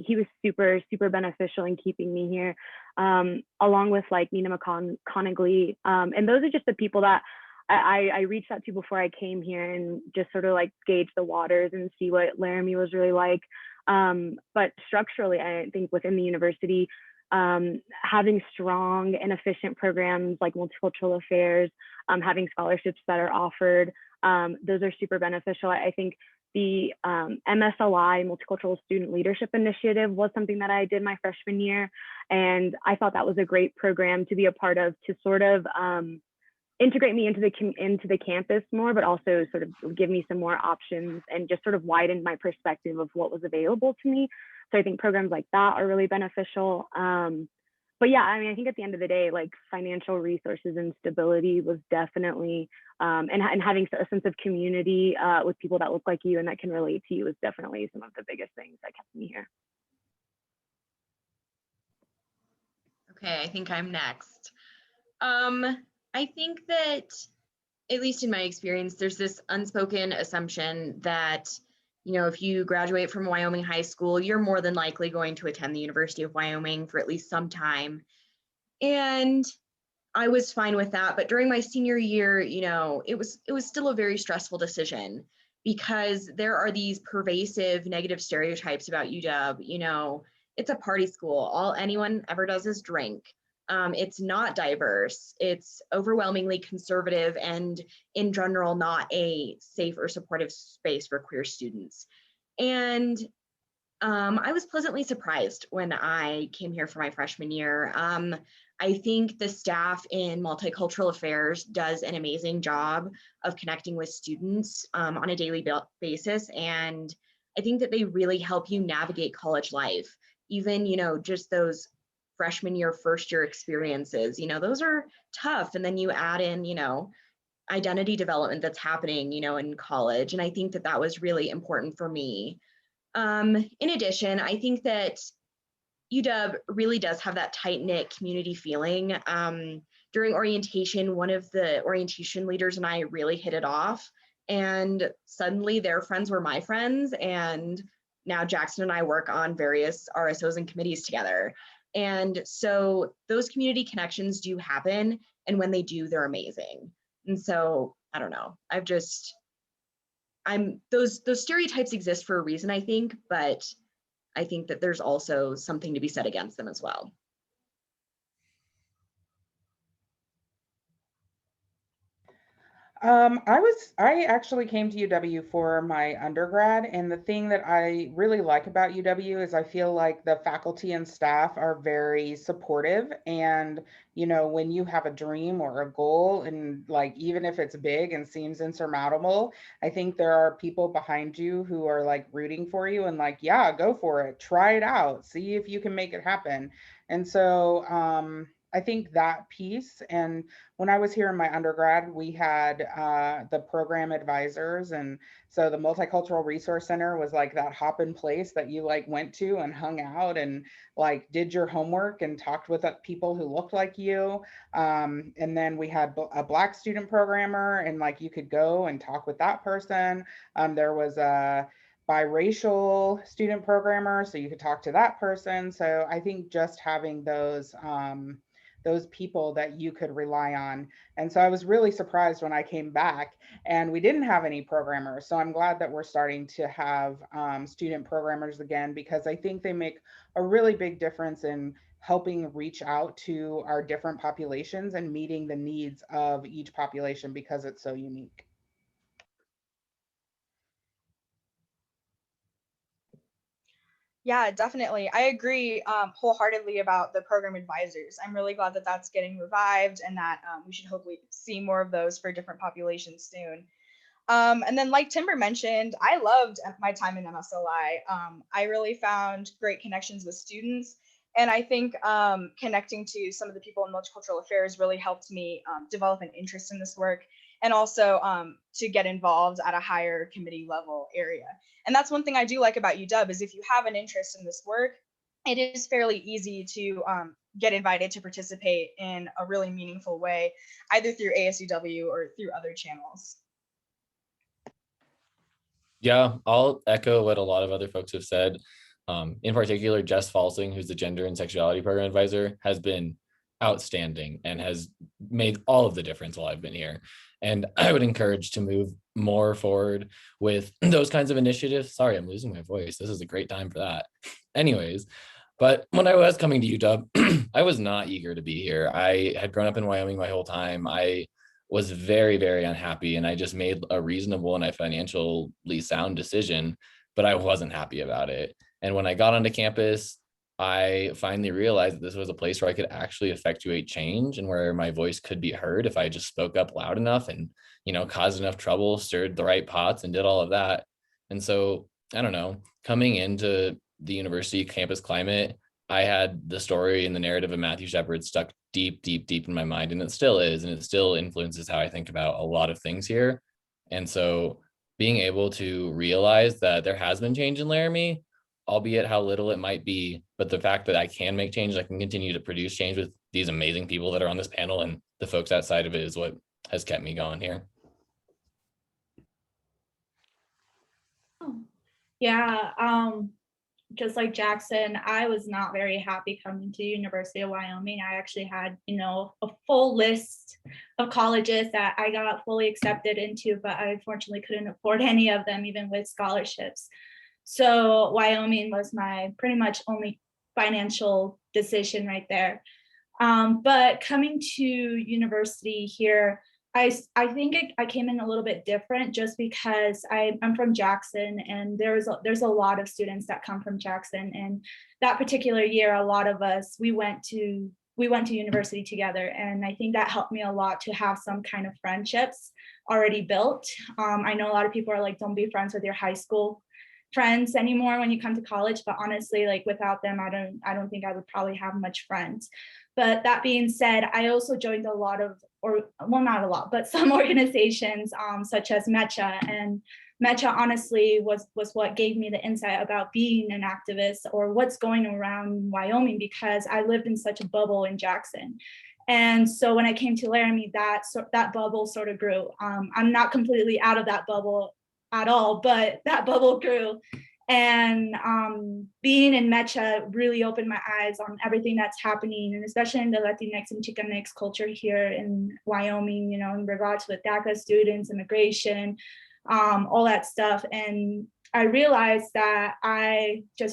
he was super, super beneficial in keeping me here, along with like Nina McConaughey. And those are just the people that I reached out to before I came here, and just sort of like gauge the waters and see what Laramie was really like. But structurally, I think within the university, having strong and efficient programs like multicultural affairs, having scholarships that are offered, those are super beneficial. I think the MSLI, Multicultural Student Leadership Initiative, was something that I did my freshman year, and I thought that was a great program to be a part of, to sort of integrate me into the campus more, but also sort of give me some more options and just sort of widen my perspective of what was available to me. So I think programs like that are really beneficial. But yeah, I mean, I think at the end of the day, like financial resources and stability was definitely, and having a sense of community with people that look like you and that can relate to you is definitely some of the biggest things that kept me here. Okay, I think I'm next. I think that, at least in my experience, there's this unspoken assumption that, if you graduate from Wyoming high school, you're more than likely going to attend the University of Wyoming for at least some time. And I was fine with that. But during my senior year, it was still a very stressful decision, because there are these pervasive negative stereotypes about UW. It's a party school. All anyone ever does is drink. It's not diverse. It's overwhelmingly conservative, and in general, not a safe or supportive space for queer students. And I was pleasantly surprised when I came here for my freshman year. I think the staff in multicultural affairs does an amazing job of connecting with students on a daily basis. And I think that they really help you navigate college life. Even, just those freshman year, first year experiences, those are tough. And then you add in, identity development that's happening, in college. And I think that that was really important for me. In addition, I think that UW really does have that tight-knit community feeling. During orientation, one of the orientation leaders and I really hit it off, and suddenly their friends were my friends, and now Jackson and I work on various RSOs and committees together. And so those community connections do happen, and when they do, they're amazing. And so, I don't know, those stereotypes exist for a reason, I think, but I think that there's also something to be said against them as well. I actually came to UW for my undergrad, and the thing that I really like about UW is I feel like the faculty and staff are very supportive. And, when you have a dream or a goal, and like, even if it's big and seems insurmountable, I think there are people behind you who are like rooting for you and like, yeah, go for it, try it out, see if you can make it happen. And so, I think that piece. And when I was here in my undergrad, we had the program advisors. And so the Multicultural Resource Center was like that hop in place that you like went to and hung out and like did your homework and talked with people who looked like you. And then we had a Black student programmer, and like you could go and talk with that person. There was a biracial student programmer, so you could talk to that person. So I think just having those people that you could rely on. And so I was really surprised when I came back and we didn't have any programmers. So I'm glad that we're starting to have student programmers again, because I think they make a really big difference in helping reach out to our different populations and meeting the needs of each population because it's so unique. Yeah, definitely. I agree wholeheartedly about the program advisors. I'm really glad that that's getting revived, and that we should hopefully see more of those for different populations soon. And then, like Timber mentioned, I loved my time in MSLI. I really found great connections with students. And I think connecting to some of the people in multicultural affairs really helped me develop an interest in this work, and also to get involved at a higher committee level area. And that's one thing I do like about UW is if you have an interest in this work, it is fairly easy to get invited to participate in a really meaningful way, either through ASUW or through other channels. Yeah, I'll echo what a lot of other folks have said. In particular, Jess Falsing, who's the Gender and Sexuality Program Advisor, has been outstanding and has made all of the difference while I've been here. And I would encourage to move more forward with those kinds of initiatives. Sorry, I'm losing my voice. This is a great time for that. Anyways, but when I was coming to UW, I was not eager to be here. I had grown up in Wyoming my whole time. I was very, very unhappy, and I just made a reasonable and a financially sound decision, but I wasn't happy about it. And when I got onto campus, I finally realized that this was a place where I could actually effectuate change and where my voice could be heard if I just spoke up loud enough and, caused enough trouble, stirred the right pots, and did all of that. And so, I don't know, coming into the university campus climate, I had the story and the narrative of Matthew Shepard stuck deep, deep, deep in my mind, and it still is, and it still influences how I think about a lot of things here. And so being able to realize that there has been change in Laramie, albeit how little it might be, but the fact that I can make change, I can continue to produce change with these amazing people that are on this panel and the folks outside of it is what has kept me going here. Yeah, just like Jackson, I was not very happy coming to University of Wyoming. I actually had, a full list of colleges that I got fully accepted into, but I unfortunately couldn't afford any of them, even with scholarships. So Wyoming was my pretty much only financial decision right there. But coming to university here, I think I came in a little bit different just because I'm from Jackson, and there's a lot of students that come from Jackson. And that particular year, a lot of us, we went to university together. And I think that helped me a lot to have some kind of friendships already built. I know a lot of people are like, don't be friends with your high school friends anymore when you come to college, but honestly, like without them, I don't think I would probably have much friends. But that being said, I also joined a lot of, or well, not a lot, but some organizations such as MECHA. And MECHA honestly was what gave me the insight about being an activist or what's going around Wyoming, because I lived in such a bubble in Jackson. And so when I came to Laramie, that bubble sort of grew. I'm not completely out of that bubble at all, but that bubble grew. And being in MECHA really opened my eyes on everything that's happening, and especially in the Latinx and Chicanx culture here in Wyoming, you know, in regards with DACA students, immigration, all that stuff. And I realized that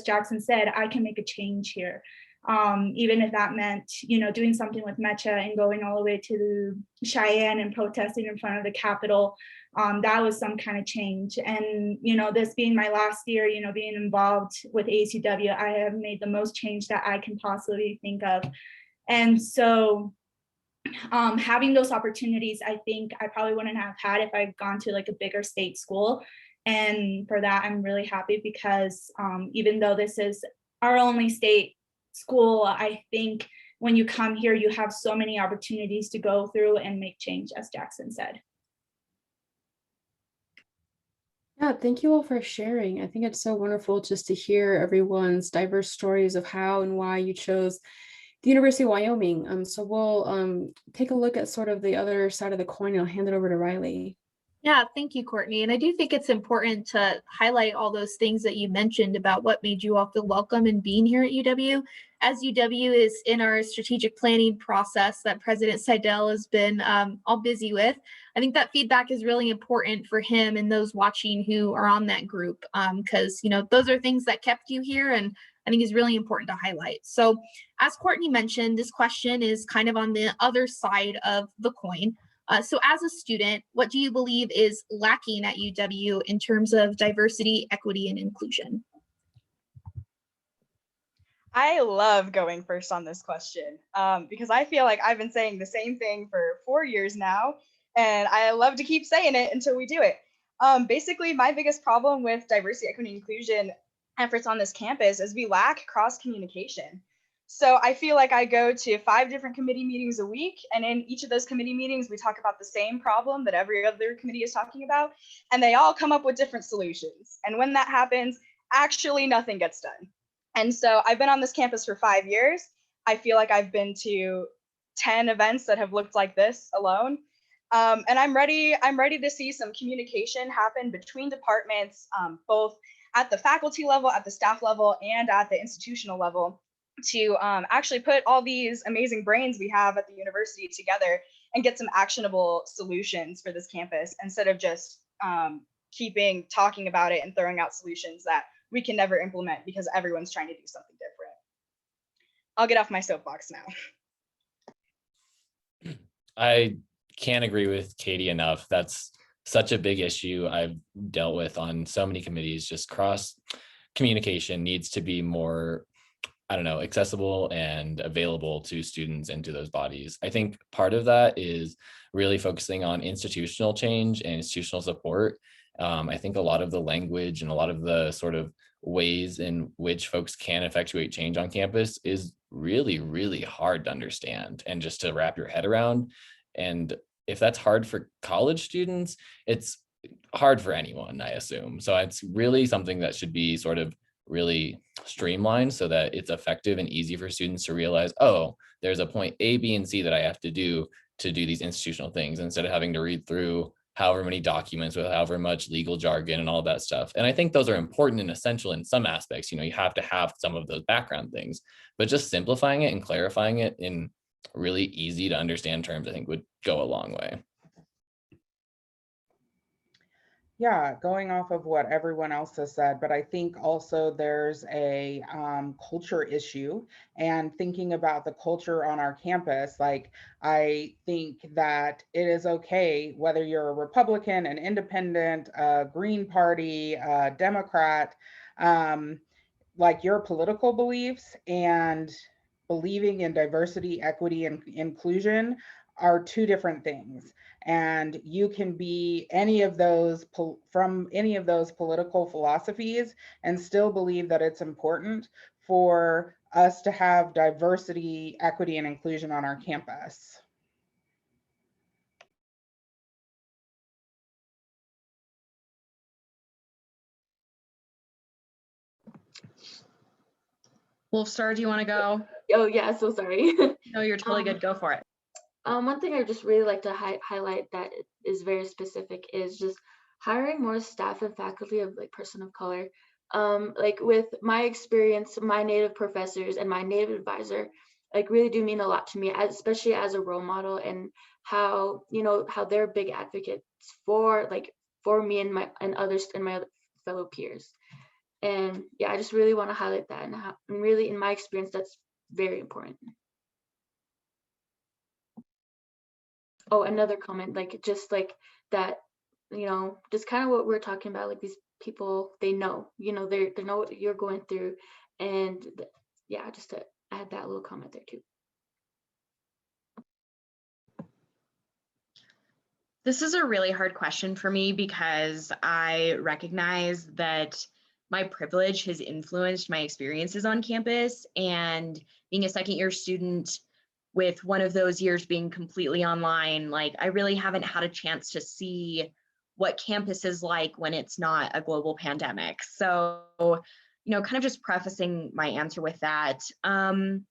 Jackson said, I can make a change here. Even if that meant, you know, doing something with MECHA and going all the way to Cheyenne and protesting in front of the Capitol. That was some kind of change. And, you know, this being my last year, you know, being involved with ASUW, I have made the most change that I can possibly think of. And so having those opportunities, I think I probably wouldn't have had if I'd gone to like a bigger state school. And for that, I'm really happy, because even though this is our only state school, I think when you come here, you have so many opportunities to go through and make change, as Jackson said. Yeah, thank you all for sharing. I think it's so wonderful just to hear everyone's diverse stories of how and why you chose the University of Wyoming. So we'll take a look at sort of the other side of the coin, and I'll hand it over to Riley. Yeah, thank you, Courtney. And I do think it's important to highlight all those things that you mentioned about what made you all feel welcome in being here at UW. As UW is in our strategic planning process that President Seidel has been all busy with, I think that feedback is really important for him and those watching who are on that group, because, you know, those are things that kept you here, and I think is really important to highlight. So as Courtney mentioned, this question is kind of on the other side of the coin. So as a student, what do you believe is lacking at UW in terms of diversity, equity, and inclusion? I love going first on this question because I feel like I've been saying the same thing for 4 years now, and I love to keep saying it until we do it. Basically, my biggest problem with diversity, equity, and inclusion efforts on this campus is we lack cross communication. So I feel like I go to 5 different committee meetings a week, and in each of those committee meetings, we talk about the same problem that every other committee is talking about, and they all come up with different solutions. And when that happens, actually nothing gets done. And so I've been on this campus for 5 years. I feel like I've been to 10 events that have looked like this alone. And I'm ready to see some communication happen between departments, both at the faculty level, at the staff level, and at the institutional level, to actually put all these amazing brains we have at the university together and get some actionable solutions for this campus, instead of just talking about it and throwing out solutions that we can never implement because everyone's trying to do something different. I'll get off my soapbox now. I can't agree with Katie enough. That's such a big issue I've dealt with on so many committees. Just cross communication needs to be more, I don't know, accessible and available to students and to those bodies. I think part of that is really focusing on institutional change and institutional support. I think a lot of the language and a lot of the sort of ways in which folks can effectuate change on campus is really, really hard to understand and just to wrap your head around. And if that's hard for college students, it's hard for anyone, I assume. So it's really something that should be sort of really streamlined so that it's effective and easy for students to realize, oh, there's a point A, B, and C that I have to do these institutional things, instead of having to read through however many documents with however much legal jargon and all that stuff. And I think those are important and essential in some aspects. You know, you have to have some of those background things, but just simplifying it and clarifying it in really easy to understand terms, I think would go a long way. Yeah, going off of what everyone else has said, but I think also there's a culture issue and thinking about the culture on our campus. Like, I think that it is okay whether you're a Republican, an independent, a Green Party, a Democrat, um, like your political beliefs and believing in diversity, equity, and inclusion are two different things. And you can be any of those from any of those political philosophies and still believe that it's important for us to have diversity, equity, and inclusion on our campus. Wolfstar, do you want to go? Oh yeah, so sorry. No, you're totally good. Go for it. One thing I just really like to highlight that is very specific is just hiring more staff and faculty of like person of color. Like with my experience, my native professors and my native advisor, like really do mean a lot to me, especially as a role model, and how, you know, how they're big advocates for for me and my other fellow peers. And yeah, I just really want to highlight that, and really in my experience, that's very important. Oh, another comment, like just like that, you know, just kind of what we're talking about, like these people, they know, you know, they know what you're going through, and yeah, just to add that little comment there too. This is a really hard question for me because I recognize that my privilege has influenced my experiences on campus, and being a second year student with one of those years being completely online, like I really haven't had a chance to see what campus is like when it's not a global pandemic. So, you know, kind of just prefacing my answer with that. In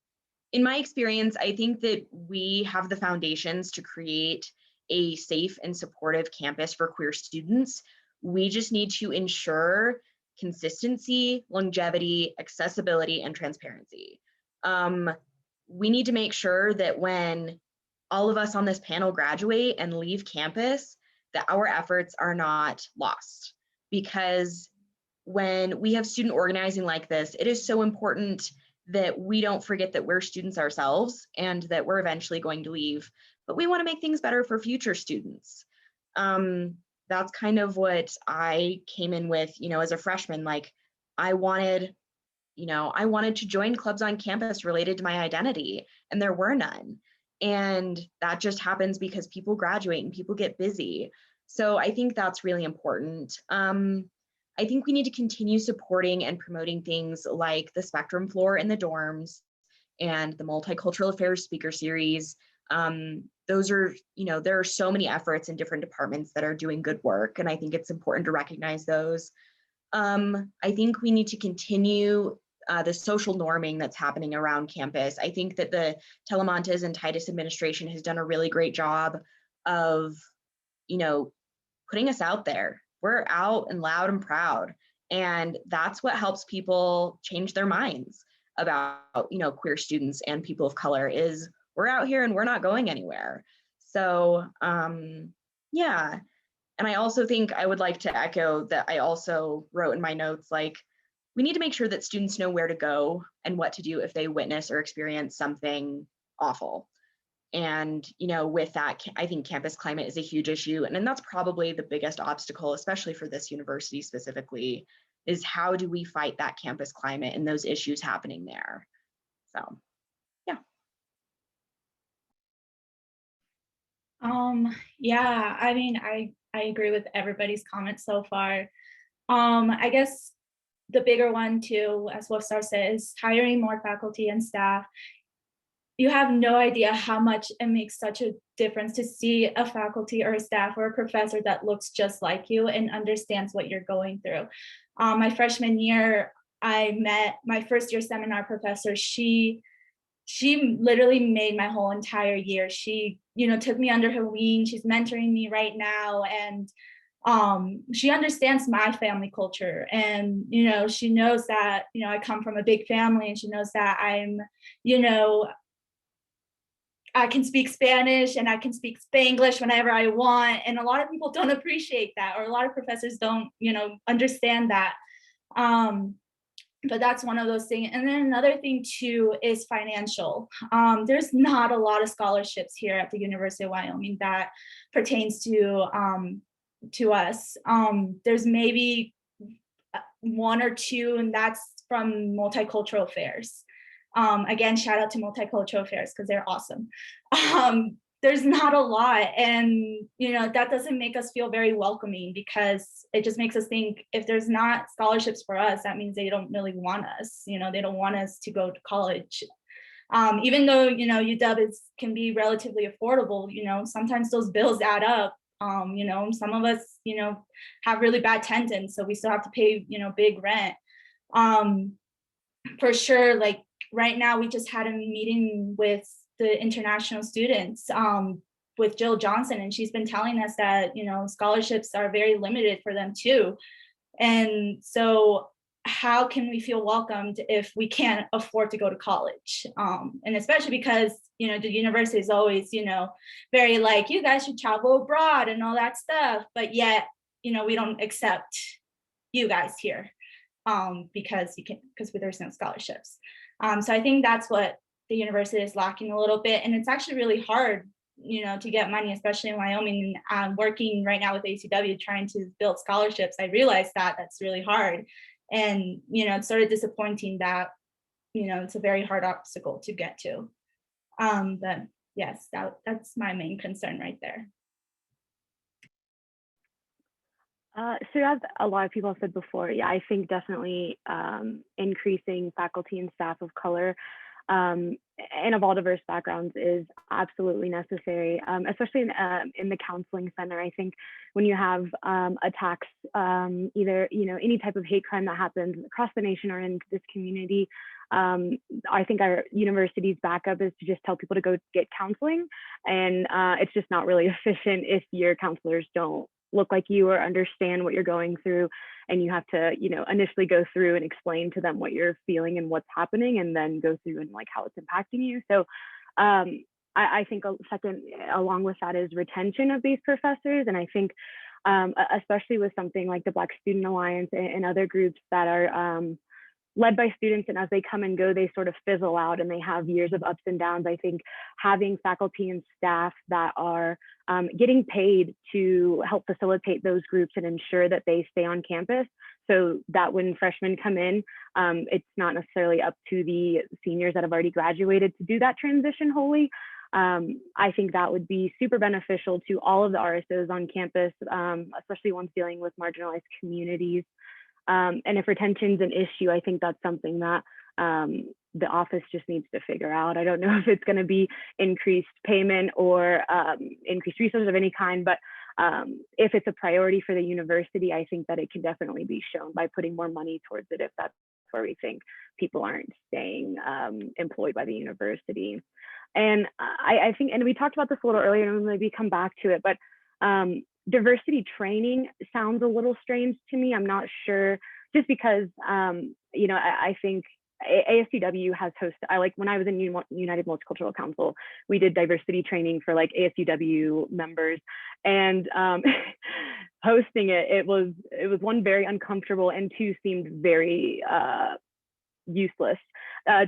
my experience, I think that we have the foundations to create a safe and supportive campus for queer students. We just need to ensure consistency, longevity, accessibility, and transparency. We need to make sure that when all of us on this panel graduate and leave campus, that our efforts are not lost. Because when we have student organizing like this, it is so important that we don't forget that we're students ourselves and that we're eventually going to leave, but we want to make things better for future students. That's kind of what I came in with, you know, as a freshman. Like I wanted to join clubs on campus related to my identity, and there were none. And that just happens because people graduate and people get busy. So I think that's really important. I think we need to continue supporting and promoting things like the Spectrum floor in the dorms and the Multicultural Affairs Speaker Series. Those are, you know, there are so many efforts in different departments that are doing good work, and I think it's important to recognize those. I think we need to continue the social norming that's happening around campus. I think that the Telemontes and Titus administration has done a really great job of, you know, putting us out there. We're out and loud and proud. And that's what helps people change their minds about, you know, queer students and people of color is we're out here and we're not going anywhere. So yeah. And I also think I would like to echo that I also wrote in my notes, like, we need to make sure that students know where to go and what to do if they witness or experience something awful. And, you know, with that, I think campus climate is a huge issue. And that's probably the biggest obstacle, especially for this university specifically, is how do we fight that campus climate and those issues happening there? So, yeah. Yeah, I mean, I agree with everybody's comments so far. I guess the bigger one too, as Wolfstar said, is hiring more faculty and staff. You have no idea how much it makes such a difference to see a faculty or a staff or a professor that looks just like you and understands what you're going through. My freshman year, I met my first year seminar professor. She literally made my whole entire year. She, you know, took me under her wing. She's mentoring me right now. And she understands my family culture, and, you know, she knows that, you know, I come from a big family, and she knows that I'm, you know, I can speak Spanish and I can speak Spanglish whenever I want. And a lot of people don't appreciate that, or a lot of professors don't, understand that. But that's one of those things. And then another thing too is financial. There's not a lot of scholarships here at the University of Wyoming that pertains to us. There's maybe one or two, and that's from multicultural affairs. Again, shout out to multicultural affairs because they're awesome. There's not a lot, and that doesn't make us feel very welcoming, because it just makes us think if there's not scholarships for us, that means they don't really want us. They don't want us to go to college. Even though UW can be relatively affordable, sometimes those bills add up. Some of us have really bad tenants, so we still have to pay big rent. For sure, like right now we just had a meeting with the international students with Jill Johnson, and she's been telling us that scholarships are very limited for them too. And so how can we feel welcomed if we can't afford to go to college? And especially because the university is always very like, you guys should travel abroad and all that stuff, but yet we don't accept you guys here because there's no scholarships. So I think that's what the university is lacking a little bit, and it's actually really hard to get money, especially in Wyoming. And working right now with ASUW trying to build scholarships, I realized that that's really hard. And it's sort of disappointing that it's a very hard obstacle to get to. But yes, that's my main concern right there. So as a lot of people have said before, yeah, I think definitely increasing faculty and staff of color and of all diverse backgrounds is absolutely necessary, especially in the counseling center. I think when you have attacks, either any type of hate crime that happens across the nation or in this community, I think our university's backup is to just tell people to go get counseling, and it's just not really efficient if your counselors don't look like you or understand what you're going through, and you have to initially go through and explain to them what you're feeling and what's happening, and then go through and like how it's impacting you. So I think a second along with that is retention of these professors. And I think especially with something like the Black Student Alliance and other groups that are led by students, and as they come and go, they sort of fizzle out and they have years of ups and downs. I think having faculty and staff that are getting paid to help facilitate those groups and ensure that they stay on campus, so that when freshmen come in, it's not necessarily up to the seniors that have already graduated to do that transition wholly. I think that would be super beneficial to all of the RSOs on campus, especially ones dealing with marginalized communities. And if retention's an issue, I think that's something that the office just needs to figure out. I don't know if it's going to be increased payment or increased resources of any kind, but if it's a priority for the university, I think that it can definitely be shown by putting more money towards it if that's where we think people aren't staying employed by the university. And I think, and we talked about this a little earlier, and we'll maybe come back to it, but diversity training sounds a little strange to me. I'm not sure, just because I think ASUW has hosted, when I was in United Multicultural Council, we did diversity training for like ASUW members, and hosting it was one, very uncomfortable, and two, seemed very useless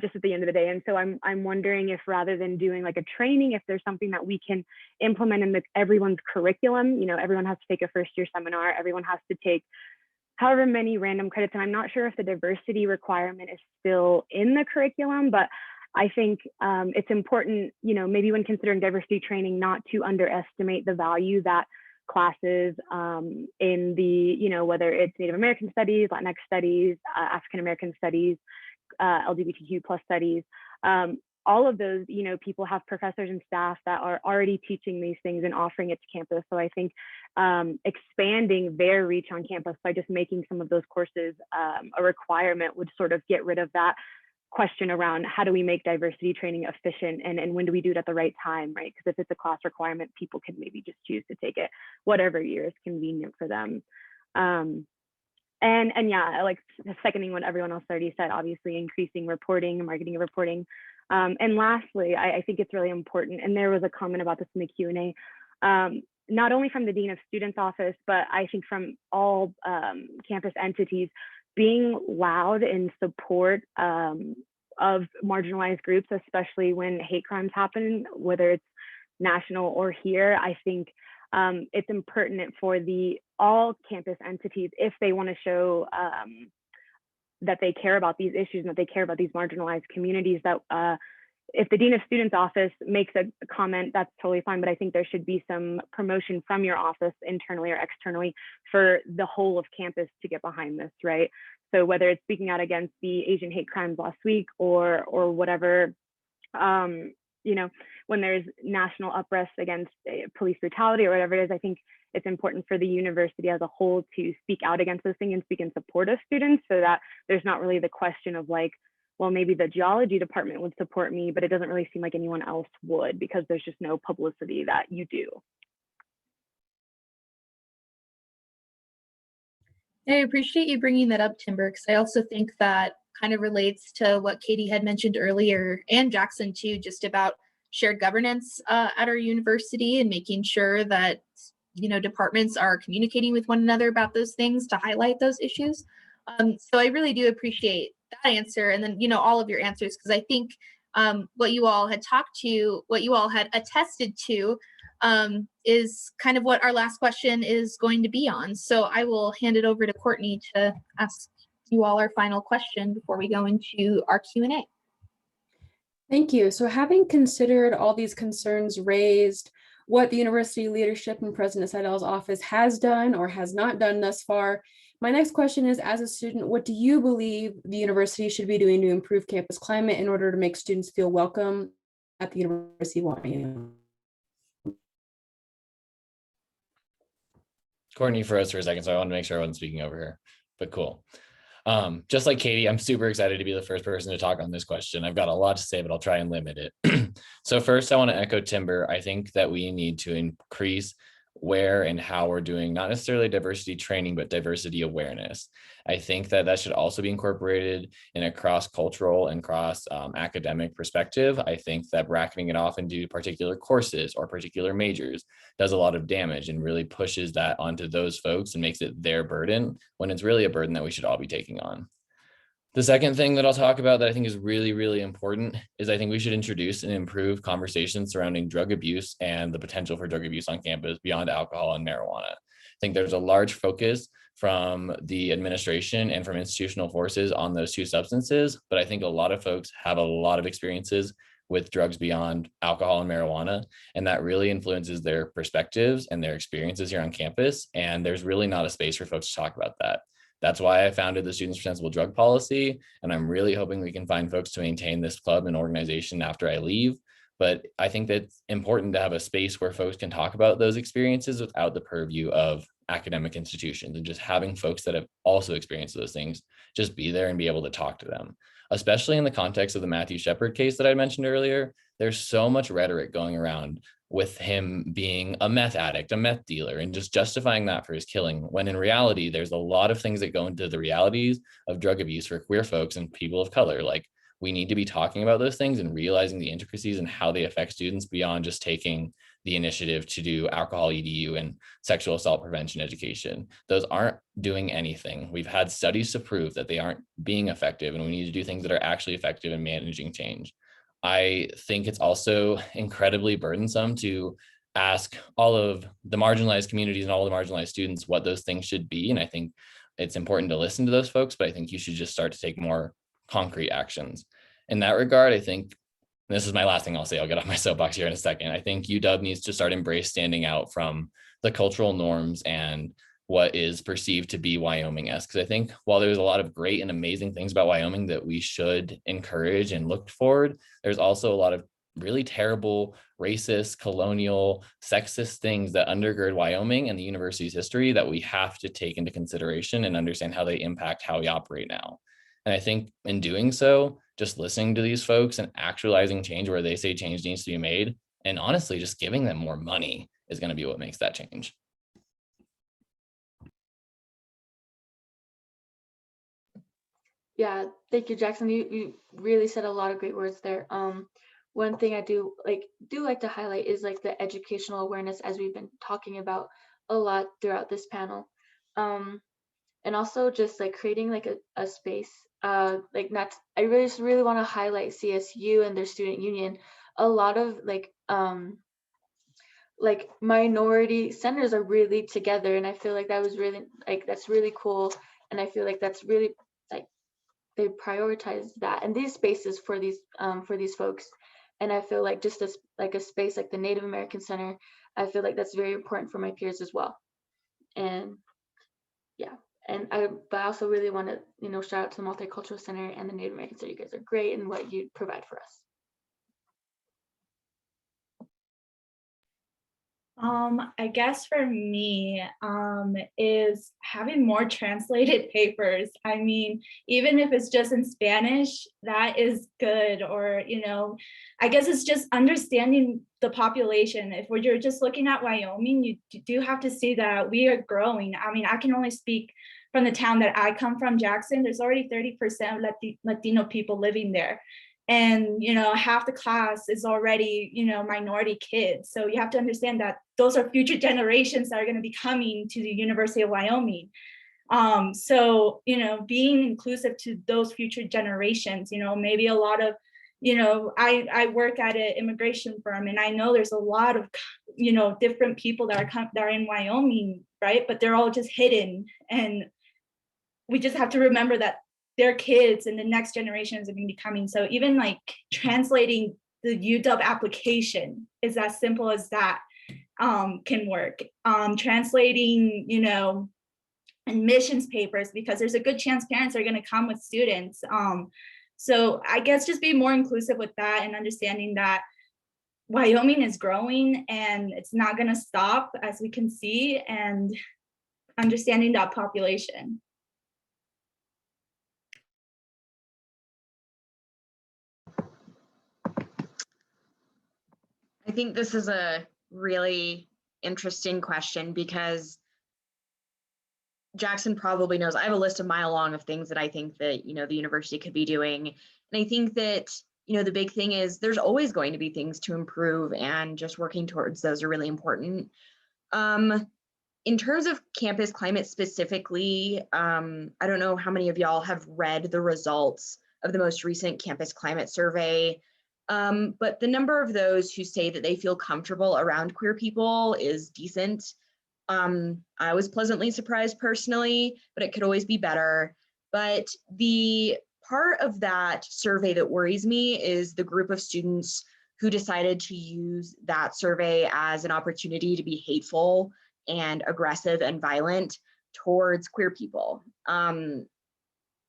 just at the end of the day. And so I'm wondering if, rather than doing like a training, if there's something that we can implement in everyone's curriculum. Everyone has to take a first year seminar, everyone has to take however many random credits, and I'm not sure if the diversity requirement is still in the curriculum, but I think it's important, maybe when considering diversity training, not to underestimate the value that classes in the, whether it's Native American studies, Latinx studies, African American studies, LGBTQ plus studies, all of those, people have professors and staff that are already teaching these things and offering it to campus. So I think expanding their reach on campus by just making some of those courses a requirement would sort of get rid of that question around how do we make diversity training efficient, and when do we do it at the right time, right? Because if it's a class requirement, people can maybe just choose to take it whatever year is convenient for them. And yeah, like seconding what everyone else already said, obviously increasing reporting, marketing and reporting And lastly, I think it's really important, and there was a comment about this in the Q&A, not only from the Dean of Students office, but I think from all campus entities, being loud in support of marginalized groups, especially when hate crimes happen, whether it's national or here. I think it's impertinent for all campus entities, if they want to show that they care about these issues and that they care about these marginalized communities, that if the Dean of Students office makes a comment, that's totally fine, but I think there should be some promotion from your office internally or externally for the whole of campus to get behind this, right? So whether it's speaking out against the Asian hate crimes last week or whatever, you know, when there's national uprush against police brutality or whatever it is, I think it's important for the university as a whole to speak out against those things and speak in support of students, so that there's not really the question of like, well, maybe the geology department would support me, but it doesn't really seem like anyone else would, because there's just no publicity that you do. I appreciate you bringing that up, Timber, because I also think that kind of relates to what Katie had mentioned earlier, and Jackson too, just about shared governance at our university and making sure that, you know, departments are communicating with one another about those things to highlight those issues. So I really do appreciate that answer, and then, you know, all of your answers, because I think what you all had attested to is kind of what our last question is going to be on. So I will hand it over to Courtney to ask you all our final question before we go into our Q&A. Thank you. So having considered all these concerns raised, what the university leadership and President Seidel's office has done or has not done thus far, my next question is, as a student, what do you believe the university should be doing to improve campus climate in order to make students feel welcome at the University of Wyoming? Courtney froze for a second, so I want to make sure I wasn't speaking over her, but cool. Just like Katie, I'm super excited to be the first person to talk on this question. I've got a lot to say, but I'll try and limit it. So first, I want to echo Timber. I think that we need to increase where and how we're doing, not necessarily diversity training, but diversity awareness. I think that that should also be incorporated in a cross-cultural and cross-academic perspective. I think that bracketing it off into particular courses or particular majors does a lot of damage and really pushes that onto those folks and makes it their burden, when it's really a burden that we should all be taking on. The second thing that I'll talk about that I think is really, really important is I think we should introduce and improve conversations surrounding drug abuse and the potential for drug abuse on campus beyond alcohol and marijuana. I think there's a large focus from the administration and from institutional forces on those two substances, but I think a lot of folks have a lot of experiences with drugs beyond alcohol and marijuana, and that really influences their perspectives and their experiences here on campus, and there's really not a space for folks to talk about that. That's why I founded the Students for Sensible Drug Policy, and I'm really hoping we can find folks to maintain this club and organization after I leave. But I think that it's important to have a space where folks can talk about those experiences without the purview of academic institutions, and just having folks that have also experienced those things just be there and be able to talk to them. Especially in the context of the Matthew Shepard case that I mentioned earlier, there's so much rhetoric going around with him being a meth addict, a meth dealer, and just justifying that for his killing, when in reality, there's a lot of things that go into the realities of drug abuse for queer folks and people of color. Like, we need to be talking about those things and realizing the intricacies and how they affect students beyond just taking the initiative to do alcohol EDU and sexual assault prevention education. Those aren't doing anything. We've had studies to prove that they aren't being effective, and we need to do things that are actually effective in managing change. I think it's also incredibly burdensome to ask all of the marginalized communities and all the marginalized students what those things should be. And I think it's important to listen to those folks, but I think you should just start to take more concrete actions. In that regard, I think, and this is my last thing I'll say, I'll get off my soapbox here in a second. I think UW needs to start embrace standing out from the cultural norms and what is perceived to be Wyoming-esque. Because I think while there's a lot of great and amazing things about Wyoming that we should encourage and look forward, there's also a lot of really terrible, racist, colonial, sexist things that undergird Wyoming and the university's history that we have to take into consideration and understand how they impact how we operate now. And I think in doing so, just listening to these folks and actualizing change where they say change needs to be made, and honestly, just giving them more money is going to be what makes that change. Yeah, thank you, Jackson. You really said a lot of great words there. One thing I do like to highlight is like the educational awareness, as we've been talking about a lot throughout this panel. Um, and also just like creating like a space. Like not I really just really want to highlight CSU and their student union. A lot of like minority centers are really together, and I feel like that was really like that's really cool, and I feel like that's really like they prioritize that and these spaces for these folks. And I feel like just as like a space like the Native American Center, I feel like that's very important for my peers as well. And yeah, and I also really want to shout out to the Multicultural Center and the Native American Center. You guys are great in what you provide for us. I guess for me, is having more translated papers. I mean, even if it's just in Spanish, that is good. Or, I guess it's just understanding the population. If you're just looking at Wyoming, you do have to see that we are growing. I mean, I can only speak from the town that I come from, Jackson. There's already 30% Latino people living there. And half the class is already minority kids, so you have to understand that those are future generations that are going to be coming to the University of Wyoming. So being inclusive to those future generations, maybe a lot of I work at an immigration firm, and I know there's a lot of different people that are in Wyoming, right? But they're all just hidden, and we just have to remember that their kids and the next generations are going to be coming. So even like translating the UW application is as simple as that, can work. Translating, admissions papers, because there's a good chance parents are going to come with students. So I guess just be more inclusive with that and understanding that Wyoming is growing and it's not going to stop, as we can see, and understanding that population. I think this is a really interesting question because Jackson probably knows I have a list a mile long of things that I think that, the university could be doing. And I think that, the big thing is there's always going to be things to improve, and just working towards those are really important. In terms of campus climate specifically, I don't know how many of y'all have read the results of the most recent campus climate survey. But the number of those who say that they feel comfortable around queer people is decent. I was pleasantly surprised personally, but it could always be better. But the part of that survey that worries me is the group of students who decided to use that survey as an opportunity to be hateful and aggressive and violent towards queer people.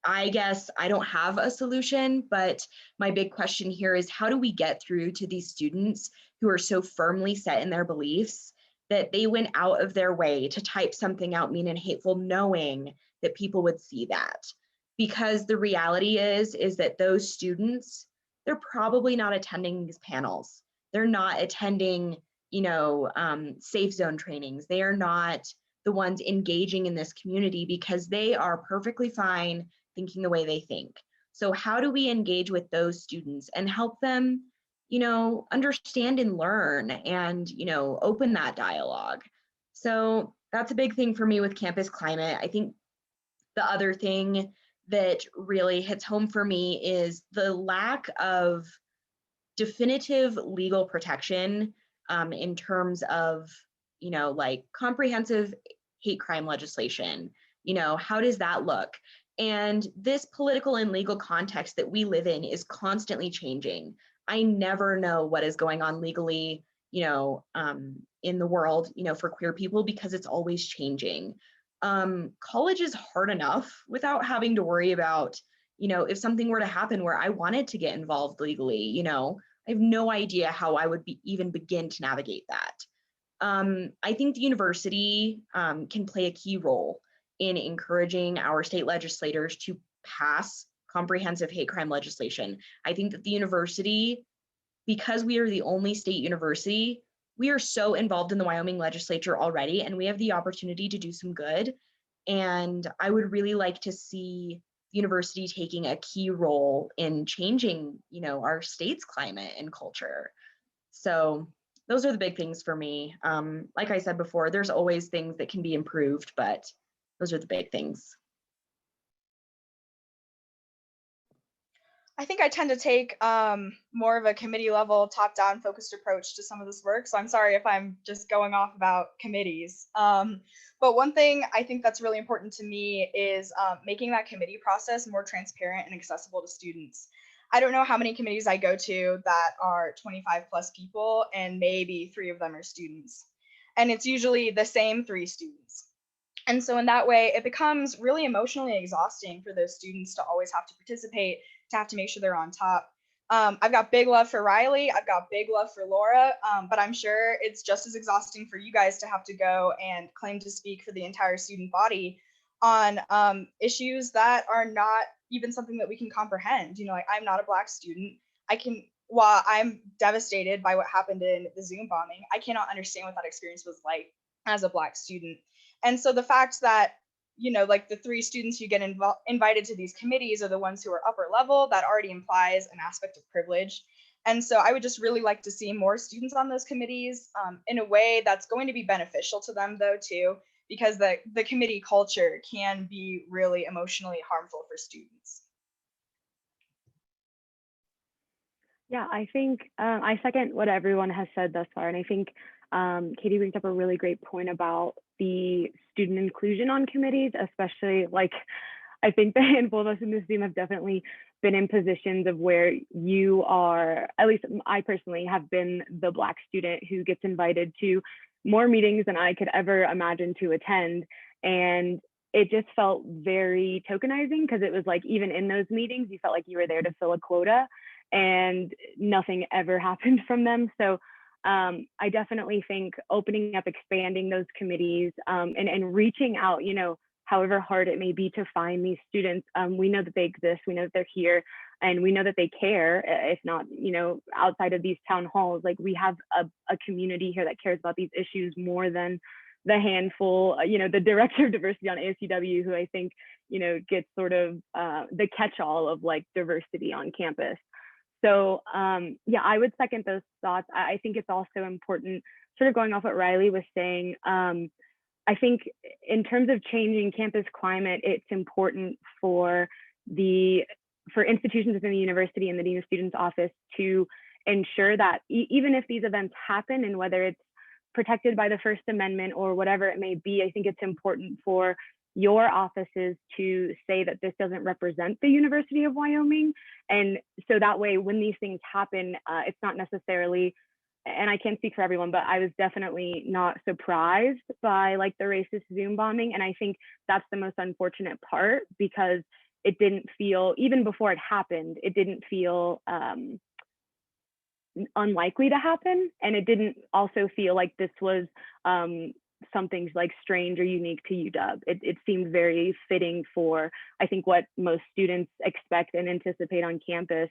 I guess I don't have a solution, but my big question here is, how do we get through to these students who are so firmly set in their beliefs that they went out of their way to type something out mean and hateful, knowing that people would see that? Because the reality is that those students, they're probably not attending these panels. They're not attending, safe zone trainings. They are not the ones engaging in this community because they are perfectly fine thinking the way they think. So how do we engage with those students and help them, understand and learn and, open that dialogue? So that's a big thing for me with campus climate. I think the other thing that really hits home for me is the lack of definitive legal protection in terms of, like comprehensive hate crime legislation. How does that look? And this political and legal context that we live in is constantly changing. I never know what is going on legally, in the world, for queer people, because it's always changing. College is hard enough without having to worry about, if something were to happen where I wanted to get involved legally, I have no idea how I would even begin to navigate that. I think the university can play a key role in encouraging our state legislators to pass comprehensive hate crime legislation. I think that the university, because we are the only state university, we are so involved in the Wyoming legislature already, and we have the opportunity to do some good. And I would really like to see university taking a key role in changing, our state's climate and culture. So those are the big things for me. Like I said before, there's always things that can be improved, but those are the big things. I think I tend to take more of a committee level, top down focused approach to some of this work. So I'm sorry if I'm just going off about committees. But one thing I think that's really important to me is making that committee process more transparent and accessible to students. I don't know how many committees I go to that are 25 plus people and maybe 3 of them are students. And it's usually the same 3 students. And so in that way, it becomes really emotionally exhausting for those students to always have to participate, to have to make sure they're on top. I've got big love for Riley. I've got big love for Laura, but I'm sure it's just as exhausting for you guys to have to go and claim to speak for the entire student body on issues that are not even something that we can comprehend. Like I'm not a Black student. While I'm devastated by what happened in the Zoom bombing, I cannot understand what that experience was like as a Black student. And so the fact that, like the 3 students who get invited to these committees are the ones who are upper level, that already implies an aspect of privilege. And so I would just really like to see more students on those committees in a way that's going to be beneficial to them, though, too, because the committee culture can be really emotionally harmful for students. Yeah, I think I second what everyone has said thus far. And I think Katie brings up a really great point about the student inclusion on committees, especially like I think the handful of us in this team have definitely been in positions of where you are, at least I personally have been the Black student who gets invited to more meetings than I could ever imagine to attend. And it just felt very tokenizing because it was like, even in those meetings, you felt like you were there to fill a quota and nothing ever happened from them. So I definitely think opening up, expanding those committees and reaching out, however hard it may be to find these students. We know that they exist, we know that they're here, and we know that they care, if not, outside of these town halls. Like we have a community here that cares about these issues more than the handful, the director of diversity on ASUW, who I think, gets sort of the catch-all of like diversity on campus. So yeah, I would second those thoughts. I think it's also important, sort of going off what Riley was saying, I think in terms of changing campus climate, it's important for institutions within the university and the Dean of Students office to ensure that even if these events happen, and whether it's protected by the First Amendment or whatever it may be, I think it's important for your offices to say that this doesn't represent the University of Wyoming. And so that way, when these things happen, it's not necessarily, and I can't speak for everyone, but I was definitely not surprised by like the racist Zoom bombing. And I think that's the most unfortunate part, because it didn't feel, even before it happened, it didn't feel unlikely to happen. And it didn't also feel like this was something like strange or unique to UW. It seemed very fitting for, I think, what most students expect and anticipate on campus,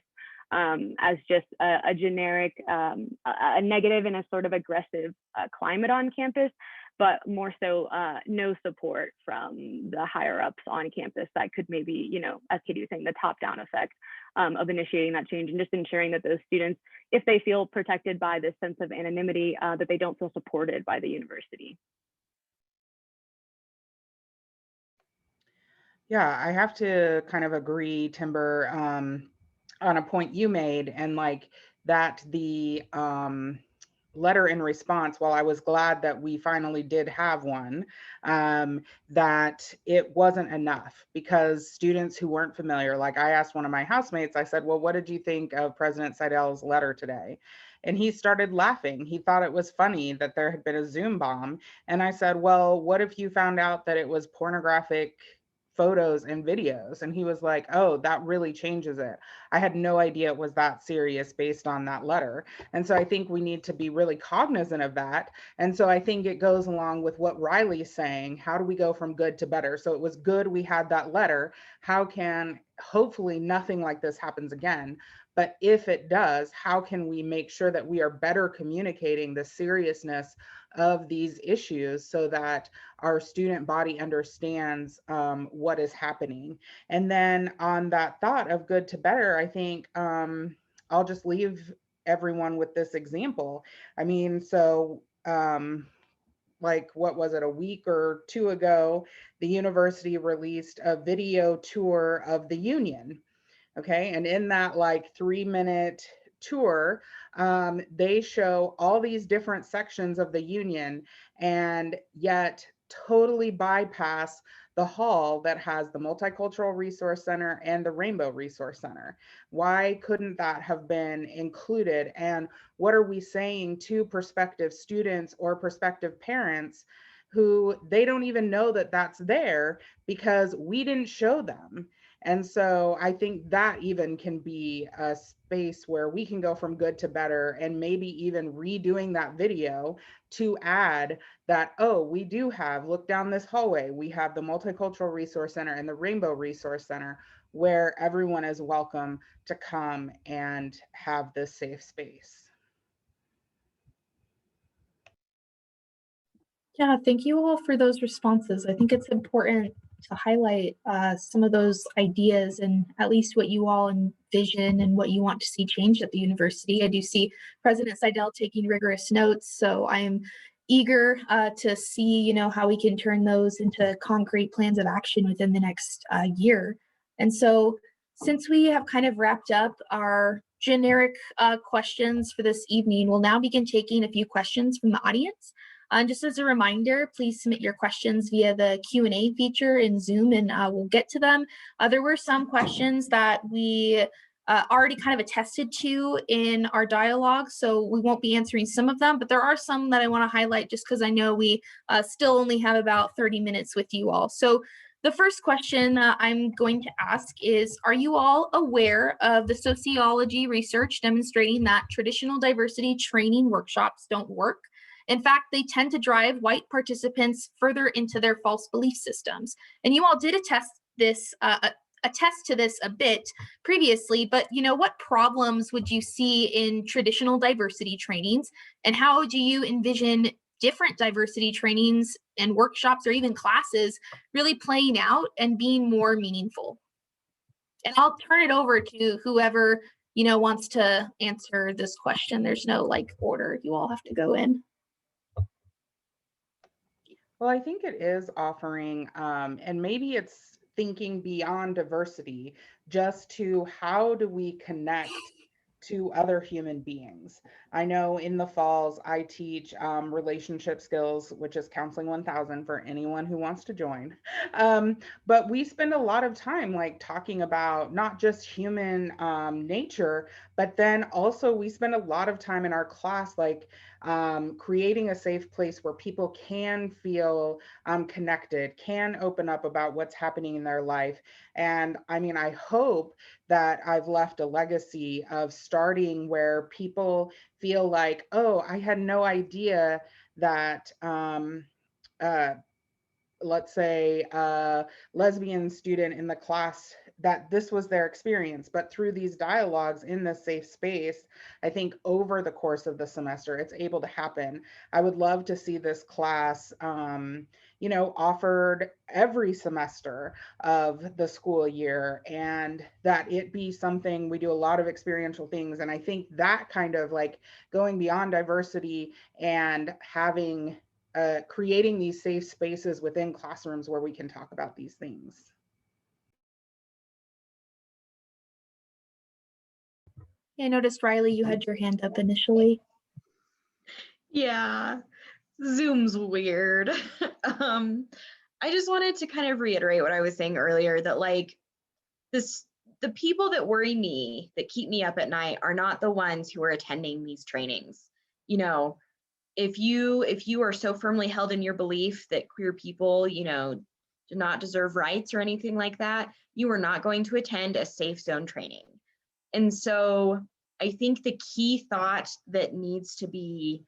as just a generic, a negative and a sort of aggressive climate on campus, but more so no support from the higher ups on campus that could maybe, as Katie was saying, the top-down effect of initiating that change, and just ensuring that those students, if they feel protected by this sense of anonymity, that they don't feel supported by the university. Yeah, I have to kind of agree, Timber, on a point you made, and like that the letter in response, while I was glad that we finally did have one, that it wasn't enough, because students who weren't familiar, like I asked one of my housemates, I said, well, what did you think of President Seidel's letter today? And he started laughing. He thought it was funny that there had been a Zoom bomb. And I said, well, what if you found out that it was pornographic photos and videos? And he was like, oh, that really changes it. I had no idea it was that serious based on that letter. And so I think we need to be really cognizant of that. And so I think it goes along with what Riley's saying. How do we go from good to better? So it was good we had that letter. How can hopefully nothing like this happens again? but if it does, how can we make sure that we are better communicating the seriousness of these issues so that our student body understands what is happening? And then on that thought of good to better, I think I'll just leave everyone with this example. I mean, so like, what was it, a week or two ago, the university released a video tour of the Union. Okay. And in that like 3-minute tour, they show all these different sections of the Union and yet totally bypass the hall that has the Multicultural Resource Center and the Rainbow Resource Center. Why couldn't that have been included? And what are we saying to prospective students or prospective parents who they don't even know that that's there because we didn't show them? And so I think that even can be a space where we can go from good to better, and maybe even redoing that video to add that, oh, we do have, look down this hallway, we have the Multicultural Resource Center and the Rainbow Resource Center where everyone is welcome to come and have this safe space. Yeah, thank you all for those responses. I think it's important to highlight some of those ideas and at least what you all envision and what you want to see changed at the university. I do see President Seidel taking rigorous notes, so I am eager to see, you know, how we can turn those into concrete plans of action within the next year. And so, since we have kind of wrapped up our generic questions for this evening, we'll now begin taking a few questions from the audience. Just as a reminder, please submit your questions via the Q&A feature in Zoom, and we'll get to them. There were some questions that we already kind of attested to in our dialogue, so we won't be answering some of them, but there are some that I want to highlight just because I know we still only have about 30 minutes with you all. So the first question I'm going to ask is, are you all aware of the sociology research demonstrating that traditional diversity training workshops don't work? In fact, they tend to drive white participants further into their false belief systems. And you all did attest to this a bit previously, but you know, what problems would you see in traditional diversity trainings, and how do you envision different diversity trainings and workshops or even classes really playing out and being more meaningful? And I'll turn it over to whoever, you know, wants to answer this question. There's no like order you all have to go in. Well, I think it is offering, and maybe it's thinking beyond diversity, just to how do we connect to other human beings. I know in the falls, I teach relationship skills, which is Counseling 1000 for anyone who wants to join. But we spend a lot of time like talking about not just human nature, but then also we spend a lot of time in our class like creating a safe place where people can feel connected, can open up about what's happening in their life. And I mean, I hope that I've left a legacy of starting where people feel like, oh, I had no idea that let's say a lesbian student in the class, that this was their experience. But through these dialogues in this safe space, I think over the course of the semester, it's able to happen. I would love to see this class, you know, offered every semester of the school year, and that it be something, we do a lot of experiential things. And I think that kind of like going beyond diversity and having creating these safe spaces within classrooms where we can talk about these things. I noticed, Riley, you had your hand up initially. Yeah, Zoom's weird. I just wanted to kind of reiterate what I was saying earlier, that like the people that worry me, that keep me up at night, are not the ones who are attending these trainings. You know, if you are so firmly held in your belief that queer people, you know, do not deserve rights or anything like that, you are not going to attend a safe zone training. And so I think the key thought that needs to be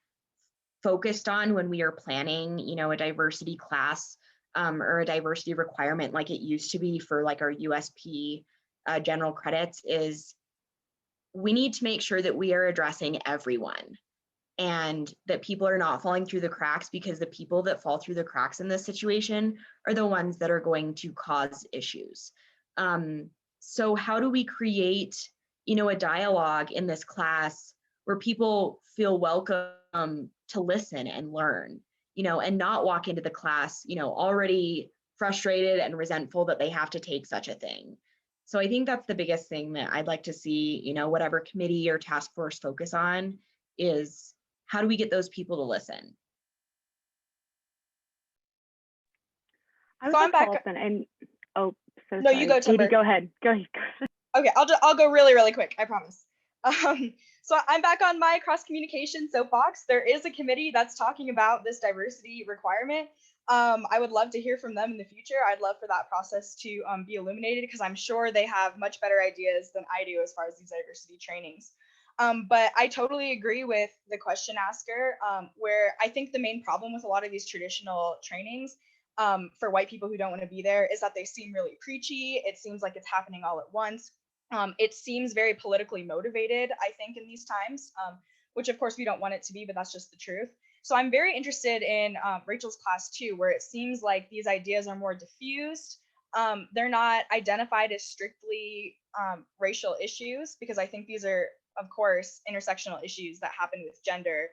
focused on when we are planning, you know, a diversity class or a diversity requirement like it used to be for like our USP general credits is, we need to make sure that we are addressing everyone and that people are not falling through the cracks, because the people that fall through the cracks in this situation are the ones that are going to cause issues. So how do we create, a dialogue in this class where people feel welcome to listen and learn, and not walk into the class, already frustrated and resentful that they have to take such a thing. So I think that's the biggest thing that I'd like to see, whatever committee or task force focus on is, how do we get those people to listen? I So would I'm like to follow back. up then, and oh, so No, sorry. you go, Katie, Timber. go ahead. Go ahead. Okay, I'll go really, really quick, I promise. So I'm back on my cross communication soapbox. There is a committee that's talking about this diversity requirement. I would love to hear from them in the future. I'd love for that process to be illuminated, because I'm sure they have much better ideas than I do as far as these diversity trainings. But I totally agree with the question asker, where I think the main problem with a lot of these traditional trainings for white people who don't want to be there is that they seem really preachy. It seems like it's happening all at once. It seems very politically motivated, I think, in these times, which of course we don't want it to be, but that's just the truth. So I'm very interested in Rachel's class too, where it seems like these ideas are more diffused. They're not identified as strictly racial issues, because I think these are, of course, intersectional issues that happen with gender,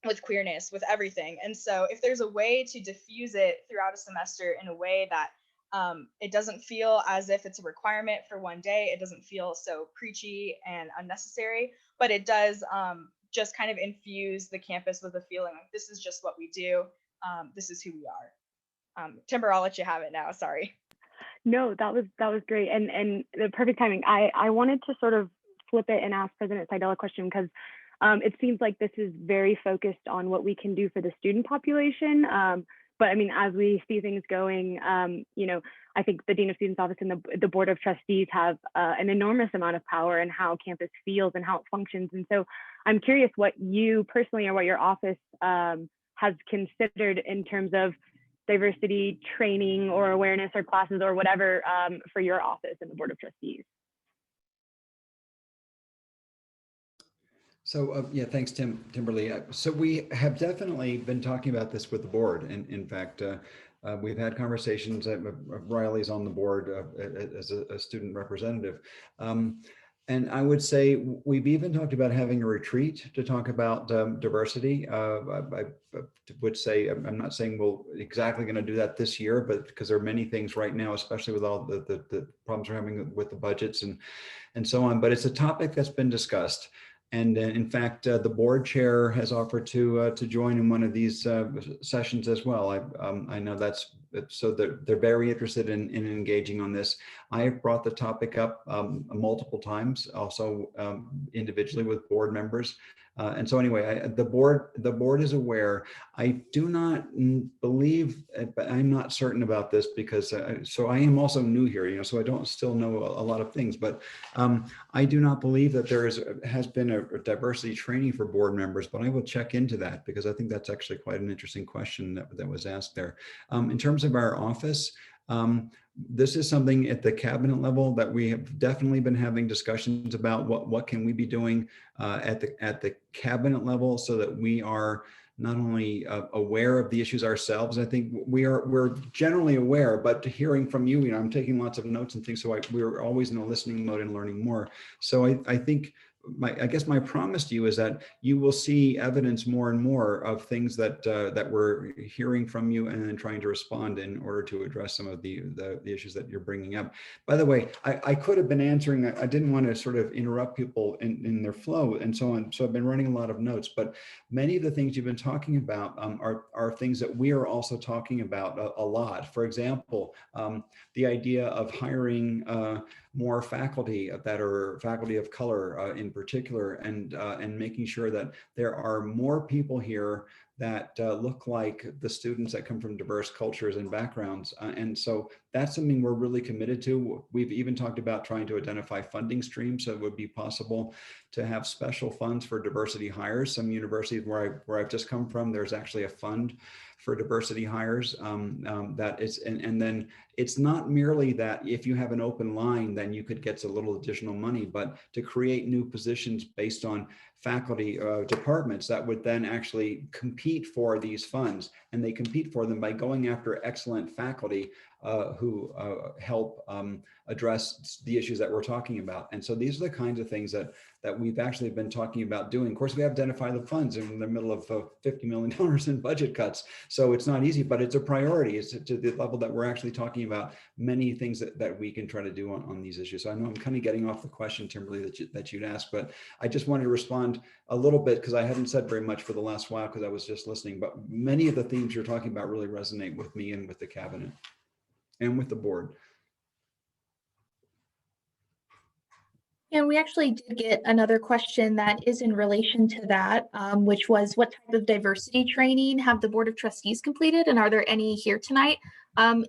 with queerness, with everything. And so if there's a way to diffuse it throughout a semester in a way that it doesn't feel as if it's a requirement for one day, it doesn't feel so preachy and unnecessary, but it does just kind of infuse the campus with a feeling like this is just what we do. This is who we are. Timber, I'll let you have it now. Sorry. No, that was great, and the perfect timing. I wanted to sort of flip it and ask President Seidel a question, because it seems like this is very focused on what we can do for the student population. But I mean, as we see things going, I think the Dean of Students Office and the Board of Trustees have an enormous amount of power in how campus feels and how it functions. And so I'm curious what you personally or what your office has considered in terms of diversity training or awareness or classes or whatever for your office and the Board of Trustees. So yeah, thanks, Timberly. So we have definitely been talking about this with the board, and in fact, we've had conversations. Riley's on the board as a student representative, and I would say we've even talked about having a retreat to talk about diversity. I would say, I'm not saying we're exactly going to do that this year, but because there are many things right now, especially with all the problems we're having with the budgets and so on. But it's a topic that's been discussed. And in fact, the board chair has offered to join in one of these sessions as well. I know so they're very interested in engaging on this. I have brought the topic up multiple times, also individually with board members. And so anyway, the board is aware. I do not believe, but I'm not certain about this because so I am also new here, so I don't still know a lot of things, but I do not believe that there has been a diversity training for board members, but I will check into that because I think that's actually quite an interesting question that was asked there. In terms of our office, this is something at the cabinet level that we have definitely been having discussions about. What can we be doing at the cabinet level so that we are not only aware of the issues ourselves. I think we're generally aware, but hearing from you, I'm taking lots of notes and things. So we're always in a listening mode and learning more. So I think I guess my promise to you is that you will see evidence more and more of things that we're hearing from you and then trying to respond in order to address some of the issues that you're bringing up. By the way, I could have been answering. I didn't want to sort of interrupt people in their flow and so on. So I've been running a lot of notes, but many of the things you've been talking about are things that we are also talking about a lot. For example, the idea of hiring more faculty that are faculty of color in particular, and making sure that there are more people here that look like the students that come from diverse cultures and backgrounds. And so that's something we're really committed to. We've even talked about trying to identify funding streams so it would be possible to have special funds for diversity hires. Some universities where I've just come from, there's actually a fund for diversity hires that is, and then it's not merely that if you have an open line, then you could get a little additional money, but to create new positions based on faculty departments that would then actually compete for these funds. And they compete for them by going after excellent faculty who help address the issues that we're talking about. And so these are the kinds of things that we've actually been talking about doing. Of course, we have to identify the funds in the middle of $50 million in budget cuts. So it's not easy, but it's a priority. It's to the level that we're actually talking about many things that we can try to do on these issues. So I know I'm kind of getting off the question, Kimberly, that you'd asked, but I just wanted to respond a little bit because I haven't said very much for the last while because I was just listening, but many of the themes you're talking about really resonate with me and with the cabinet and with the board. And we actually did get another question that is in relation to that, which was what type of diversity training have the Board of Trustees completed, and are there any here tonight?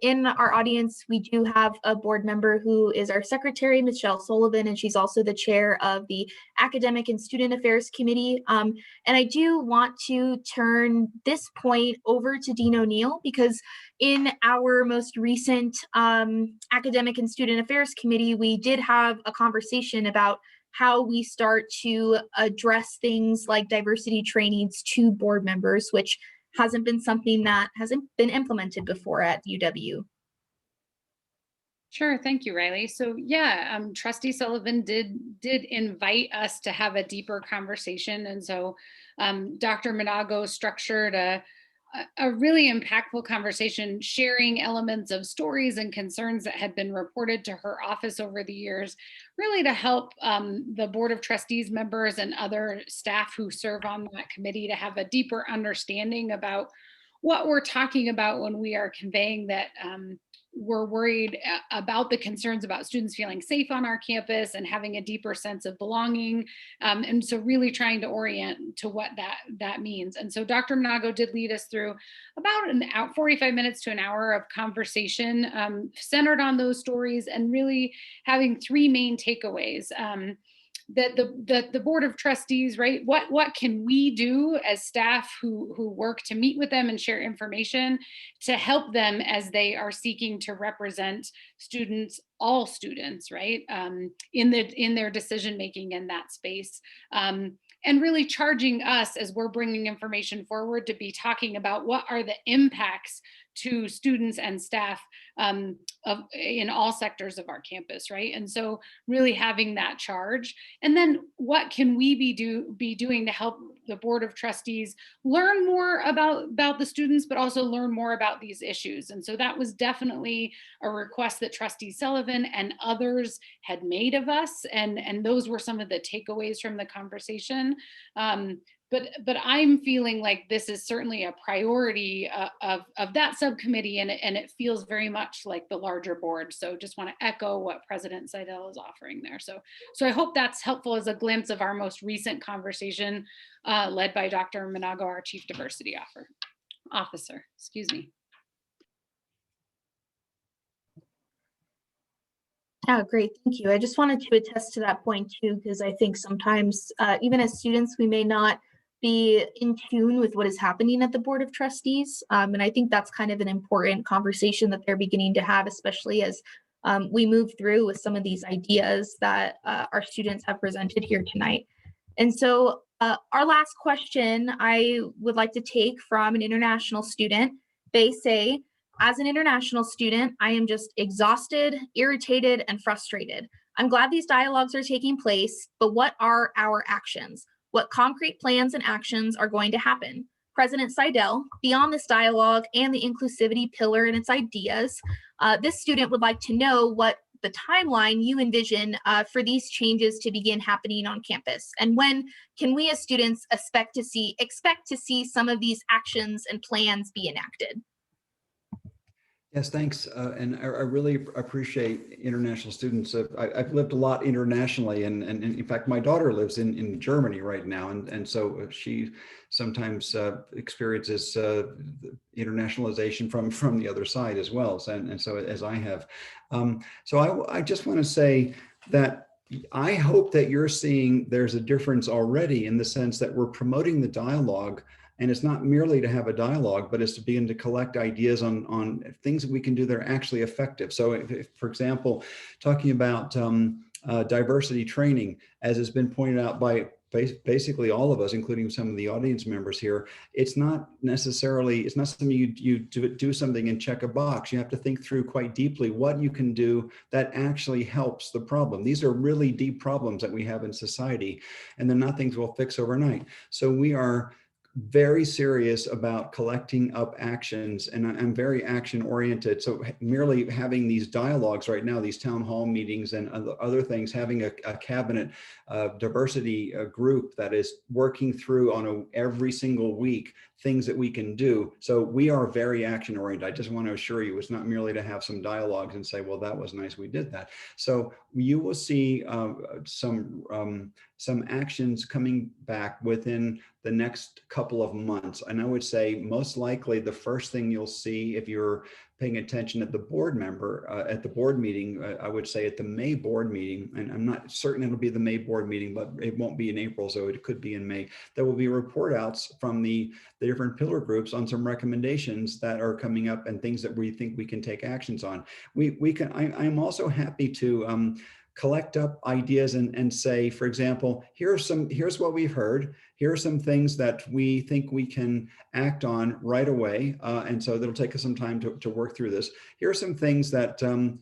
In our audience, we do have a board member who is our secretary, Michelle Sullivan, and she's also the chair of the Academic and Student Affairs Committee. And I do want to turn this point over to Dean O'Neill because in our most recent Academic and Student Affairs Committee, we did have a conversation about how we start to address things like diversity trainings to board members, which hasn't been something that hasn't been implemented before at UW. Sure, thank you, Riley. So yeah, Trustee Sullivan did invite us to have a deeper conversation, and so Dr. Minago structured a really impactful conversation, sharing elements of stories and concerns that had been reported to her office over the years, really to help the Board of Trustees members and other staff who serve on that committee to have a deeper understanding about what we're talking about when we are conveying that we're worried about the concerns about students feeling safe on our campus and having a deeper sense of belonging. And so really trying to orient to what that means. And so Dr. Minago did lead us through about 45 minutes to an hour of conversation centered on those stories and really having three main takeaways. That the Board of Trustees, right? What can we do as staff who work to meet with them and share information to help them as they are seeking to represent students, all students, right? In their decision making in that space. And really charging us as we're bringing information forward to be talking about what are the impacts to students and staff in all sectors of our campus, right? And so really having that charge. And then what can we be doing to help the Board of Trustees learn more about the students, but also learn more about these issues. And so that was definitely a request that Trustee Sullivan and others had made of us. And those were some of the takeaways from the conversation. But I'm feeling like this is certainly a priority of that subcommittee, and it feels very much like the larger board. So just want to echo what President Seidel is offering there. So I hope that's helpful as a glimpse of our most recent conversation led by Dr. Minago, our Chief Diversity Officer. Excuse me. Oh, great, thank you. I just wanted to attest to that point too, because I think sometimes even as students, we may not be in tune with what is happening at the Board of Trustees. And I think that's kind of an important conversation that they're beginning to have, especially as we move through with some of these ideas that our students have presented here tonight. And so our last question I would like to take from an international student. They say, as an international student, I am just exhausted, irritated, and frustrated. I'm glad these dialogues are taking place, but what are our actions? What concrete plans and actions are going to happen? President Seidel, beyond this dialogue and the inclusivity pillar and its ideas, this student would like to know what the timeline you envision for these changes to begin happening on campus, and when can we as students expect to see some of these actions and plans be enacted? Yes, thanks. And I really appreciate international students. I've lived a lot internationally, and in fact, my daughter lives in Germany right now, and so she sometimes experiences internationalization from the other side as well. So, and so as I have. So I just want to say that I hope that you're seeing there's a difference already in the sense that we're promoting the dialogue. And it's not merely to have a dialogue, but it's to begin to collect ideas on things that we can do that are actually effective. So if for example, talking about diversity training, as has been pointed out by basically all of us, including some of the audience members here, it's not something you do something and check a box. You have to think through quite deeply what you can do that actually helps the problem. These are really deep problems that we have in society, and they're not things we'll fix overnight. So we are very serious about collecting up actions, and I'm very action oriented. So merely having these dialogues right now, these town hall meetings and other things, having a cabinet diversity group that is working through on every single week things that we can do. So we are very action oriented. I just want to assure you, it's not merely to have some dialogues and say, well, that was nice, we did that. So you will see some actions coming back within the next couple of months. And I would say most likely the first thing you'll see, if you're paying attention at the board meeting, I would say at the May board meeting, and I'm not certain it'll be the May board meeting, but it won't be in April, so it could be in May. There will be report outs from the different pillar groups on some recommendations that are coming up and things that we think we can take actions on. I'm also happy to collect up ideas and say, for example, here's what we've heard. Here are some things that we think we can act on right away. And so that'll take us some time to work through this. Here are some things that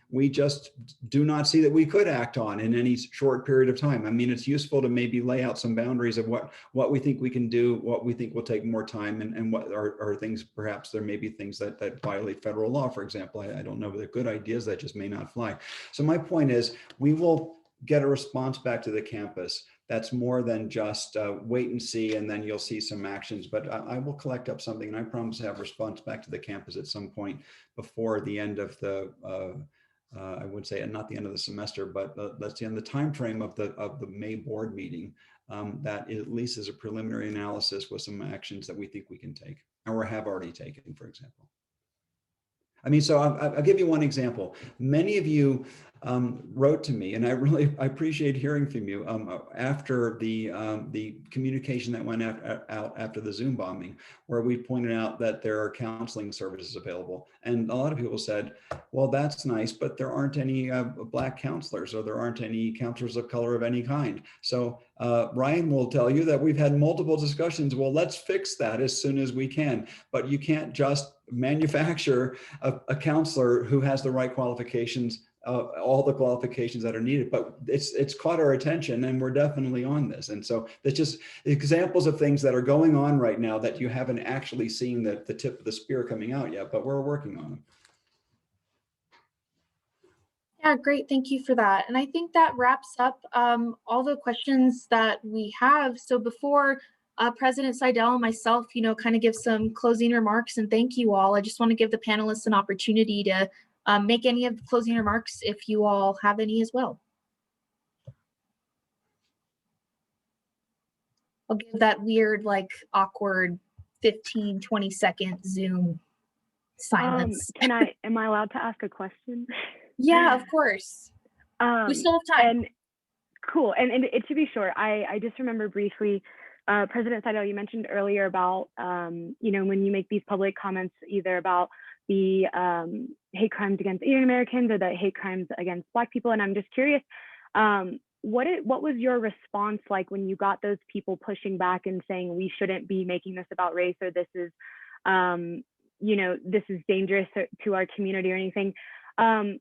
we just do not see that we could act on in any short period of time. I mean, it's useful to maybe lay out some boundaries of what we think we can do, what we think will take more time, and what are things, perhaps there may be things that violate federal law, for example. I don't know, but they're good ideas that just may not fly. So my point is, we will get a response back to the campus that's more than just wait and see, and then you'll see some actions. But I will collect up something, and I promise to have a response back to the campus at some point before the end of the, I would say not the end of the semester, but that's the end of the time frame of the May board meeting. That at least is a preliminary analysis with some actions that we think we can take, or have already taken, for example. I mean, so I'll give you one example. Many of you wrote to me, and I appreciate hearing from you after the communication that went out after the Zoom bombing, where we pointed out that there are counseling services available. And a lot of people said, well, that's nice, but there aren't any Black counselors, or there aren't any counselors of color of any kind. So Ryan will tell you that we've had multiple discussions. Well, let's fix that as soon as we can, but you can't just manufacture a counselor who has the right qualifications, all the qualifications that are needed. But it's caught our attention, and we're definitely on this. And so it's just examples of things that are going on right now that you haven't actually seen the tip of the spear coming out yet, but we're working on them. Yeah, great. Thank you for that. And I think that wraps up all the questions that we have. So before President Seidel and myself, kind of give some closing remarks and thank you all, I just want to give the panelists an opportunity to make any of the closing remarks if you all have any as well. I'll give that weird, like awkward 15, 20-second Zoom silence. Am I allowed to ask a question? Yeah, of course. We still have time. And cool. And it should be short. I just remember briefly, President Seidel, you mentioned earlier about, when you make these public comments, either about the hate crimes against Asian Americans or the hate crimes against Black people. And I'm just curious, what was your response like when you got those people pushing back and saying we shouldn't be making this about race, or this is, this is dangerous to our community or anything?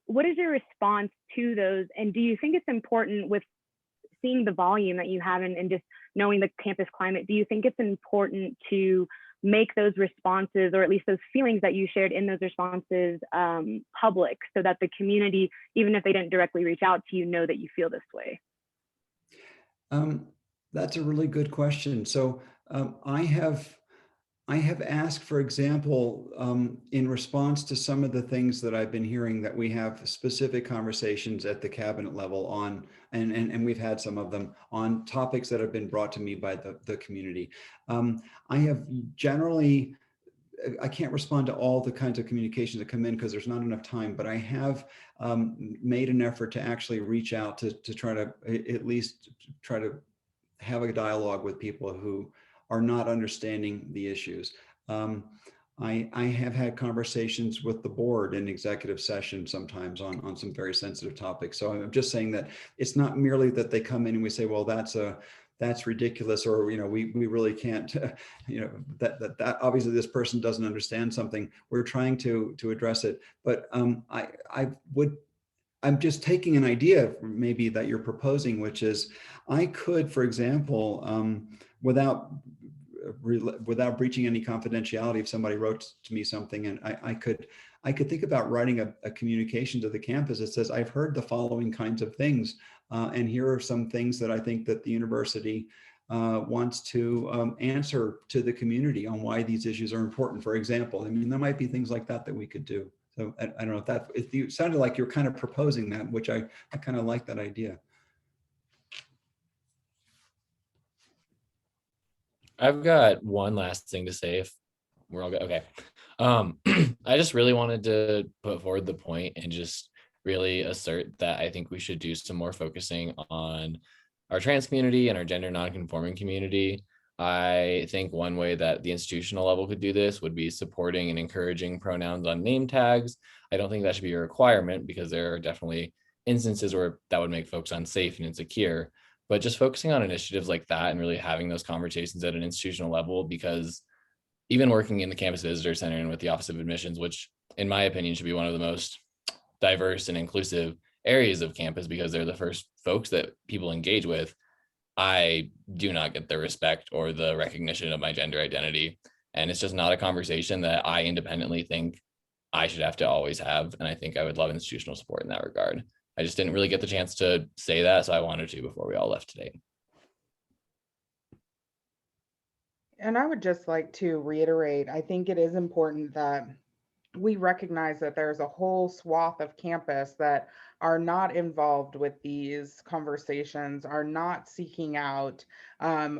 What is your response to those? And do you think it's important, with seeing the volume that you have and just knowing the campus climate, do you think it's important to make those responses, or at least those feelings that you shared in those responses, public, so that the community, even if they didn't directly reach out to you, know that you feel this way? That's a really good question. So I have I have asked, for example, in response to some of the things that I've been hearing, that we have specific conversations at the cabinet level on, and we've had some of them on topics that have been brought to me by the community. I have generally, I can't respond to all the kinds of communications that come in because there's not enough time, but I have made an effort to actually reach out to try to at least try to have a dialogue with people who are not understanding the issues. I have had conversations with the board in executive session sometimes on some very sensitive topics. So I'm just saying that it's not merely that they come in and we say, well, that's ridiculous, or we really can't, that obviously this person doesn't understand something. We're trying to address it, but I'm just taking an idea maybe that you're proposing, which is I could, for example, without breaching any confidentiality, if somebody wrote to me something, and I could think about writing a communication to the campus that says, I've heard the following kinds of things, and here are some things that I think that the university wants to answer to the community on why these issues are important. For example, I mean, there might be things like that we could do. So I don't know if you sounded like you're kind of proposing that, which I kind of like that idea. I've got one last thing to say if we're all good. Okay. I just really wanted to put forward the point and just really assert that I think we should do some more focusing on our trans community and our gender nonconforming community. I think one way that the institutional level could do this would be supporting and encouraging pronouns on name tags. I don't think that should be a requirement because there are definitely instances where that would make folks unsafe and insecure, but just focusing on initiatives like that and really having those conversations at an institutional level, because even working in the campus visitor center and with the Office of Admissions, which in my opinion should be one of the most diverse and inclusive areas of campus because they're the first folks that people engage with, I do not get the respect or the recognition of my gender identity. And it's just not a conversation that I independently think I should have to always have. And I think I would love institutional support in that regard. I just didn't really get the chance to say that, so I wanted to before we all left today. And I would just like to reiterate, I think it is important that we recognize that there's a whole swath of campus that are not involved with these conversations, are not seeking out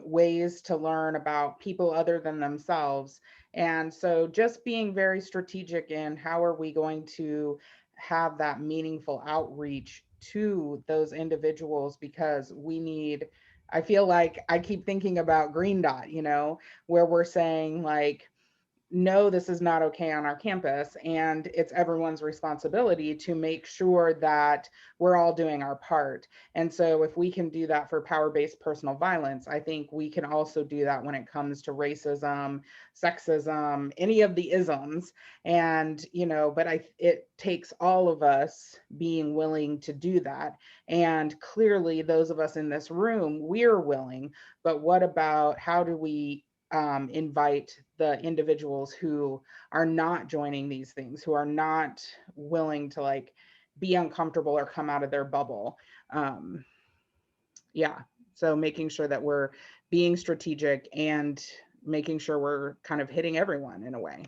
ways to learn about people other than themselves. And so just being very strategic in how are we going to have that meaningful outreach to those individuals, because we need, I feel like I keep thinking about Green Dot, where we're saying like, no, this is not okay on our campus. And it's everyone's responsibility to make sure that we're all doing our part. And so if we can do that for power-based personal violence, I think we can also do that when it comes to racism, sexism, any of the isms. And, but it takes all of us being willing to do that. And clearly those of us in this room, we're willing, but what about how do we invite the individuals who are not joining these things, who are not willing to like be uncomfortable or come out of their bubble. Yeah, so making sure that we're being strategic and making sure we're kind of hitting everyone in a way.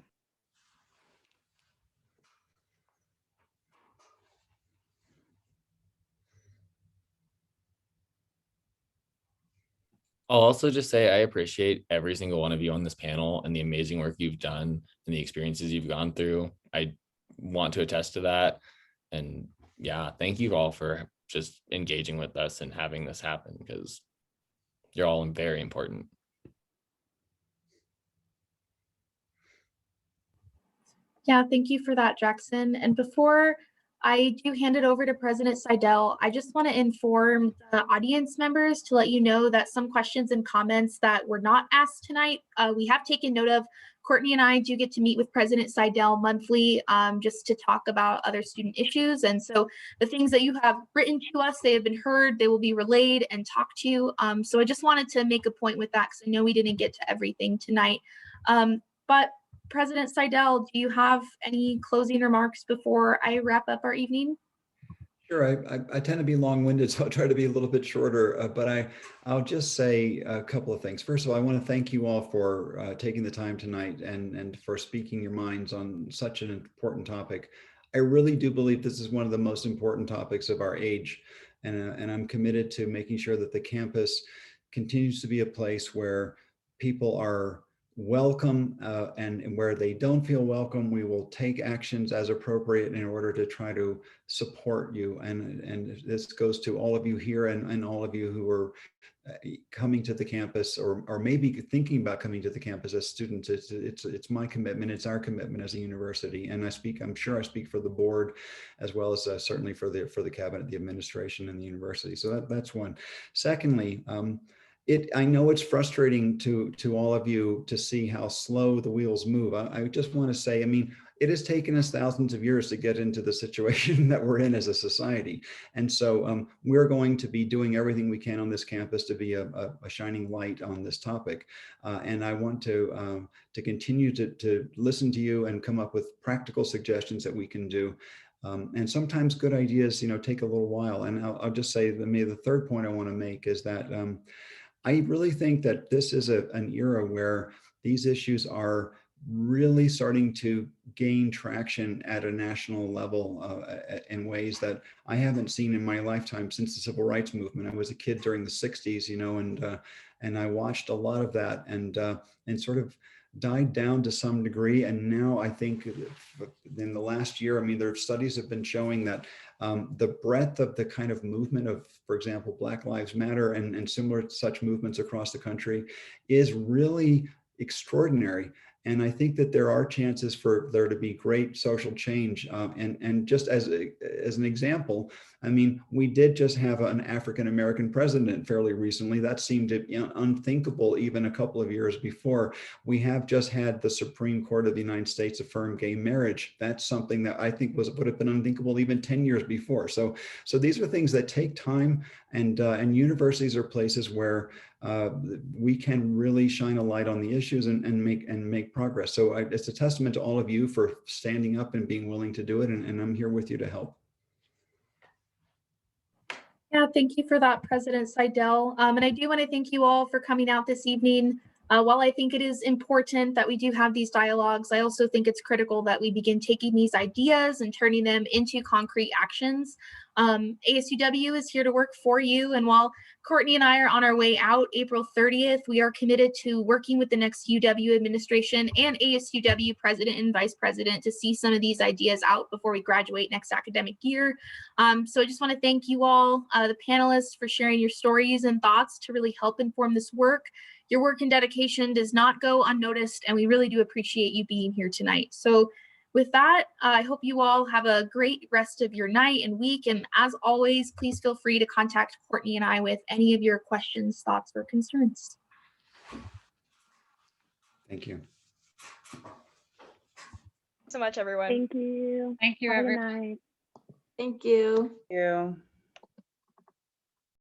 I'll also just say I appreciate every single one of you on this panel and the amazing work you've done and the experiences you've gone through. I want to attest to that. And yeah, thank you all for just engaging with us and having this happen, because you're all very important. Yeah, thank you for that, Jackson. And before I do hand it over to President Seidel, I just want to inform the audience members to let you know that some questions and comments that were not asked tonight, we have taken note of. Courtney and I do get to meet with President Seidel monthly just to talk about other student issues. And so the things that you have written to us, they have been heard, they will be relayed and talked to. So I just wanted to make a point with that because I know we didn't get to everything tonight. But President Seidel, do you have any closing remarks before I wrap up our evening? Sure, I tend to be long-winded, so I'll try to be a little bit shorter, but I'll just say a couple of things. First of all, I want to thank you all for taking the time tonight and for speaking your minds on such an important topic. I really do believe this is one of the most important topics of our age, and I'm committed to making sure that the campus continues to be a place where people are welcome, and where they don't feel welcome, we will take actions as appropriate in order to try to support you. And this goes to all of you here and all of you who are coming to the campus or maybe thinking about coming to the campus as students. It's my commitment. It's our commitment as a university. And I'm sure I speak for the board as well as certainly for the cabinet, the administration, and the university. So that's one. Secondly, I know it's frustrating to all of you to see how slow the wheels move. I just want to say, I mean, it has taken us thousands of years to get into the situation that we're in as a society. And so we're going to be doing everything we can on this campus to be a shining light on this topic. And I want to continue to listen to you and come up with practical suggestions that we can do. And sometimes good ideas, take a little while. And I'll just say that maybe the third point I want to make is that I really think that this is an era where these issues are really starting to gain traction at a national level in ways that I haven't seen in my lifetime since the civil rights movement. I was a kid during the 60s, and I watched a lot of that and sort of died down to some degree. And now I think in the last year, I mean, there are studies have been showing that the breadth of the kind of movement of, for example, Black Lives Matter and similar such movements across the country is really extraordinary. And I think that there are chances for there to be great social change. And just as an example, I mean, we did just have an African-American president fairly recently. That seemed unthinkable even a couple of years before. We have just had the Supreme Court of the United States affirm gay marriage. That's something that I think would have been unthinkable even 10 years before. So these are things that take time, and universities are places where we can really shine a light on the issues and make progress. So it's a testament to all of you for standing up and being willing to do it, and I'm here with you to help. Yeah, thank you for that, President Seidel. And I do want to thank you all for coming out this evening. While I think it is important that we do have these dialogues, I also think it's critical that we begin taking these ideas and turning them into concrete actions. ASUW is here to work for you. And while Courtney and I are on our way out April 30th, we are committed to working with the next UW administration and ASUW president and vice president to see some of these ideas out before we graduate next academic year. So I just want to thank you all, the panelists, for sharing your stories and thoughts to really help inform this work. Your work and dedication does not go unnoticed, and we really do appreciate you being here tonight. So with that, I hope you all have a great rest of your night and week. And as always, please feel free to contact Courtney and I with any of your questions, thoughts, or concerns. Thank you. So much, everyone. Thank you. Thank you, Have a good everyone. night. Thank you. Thank you.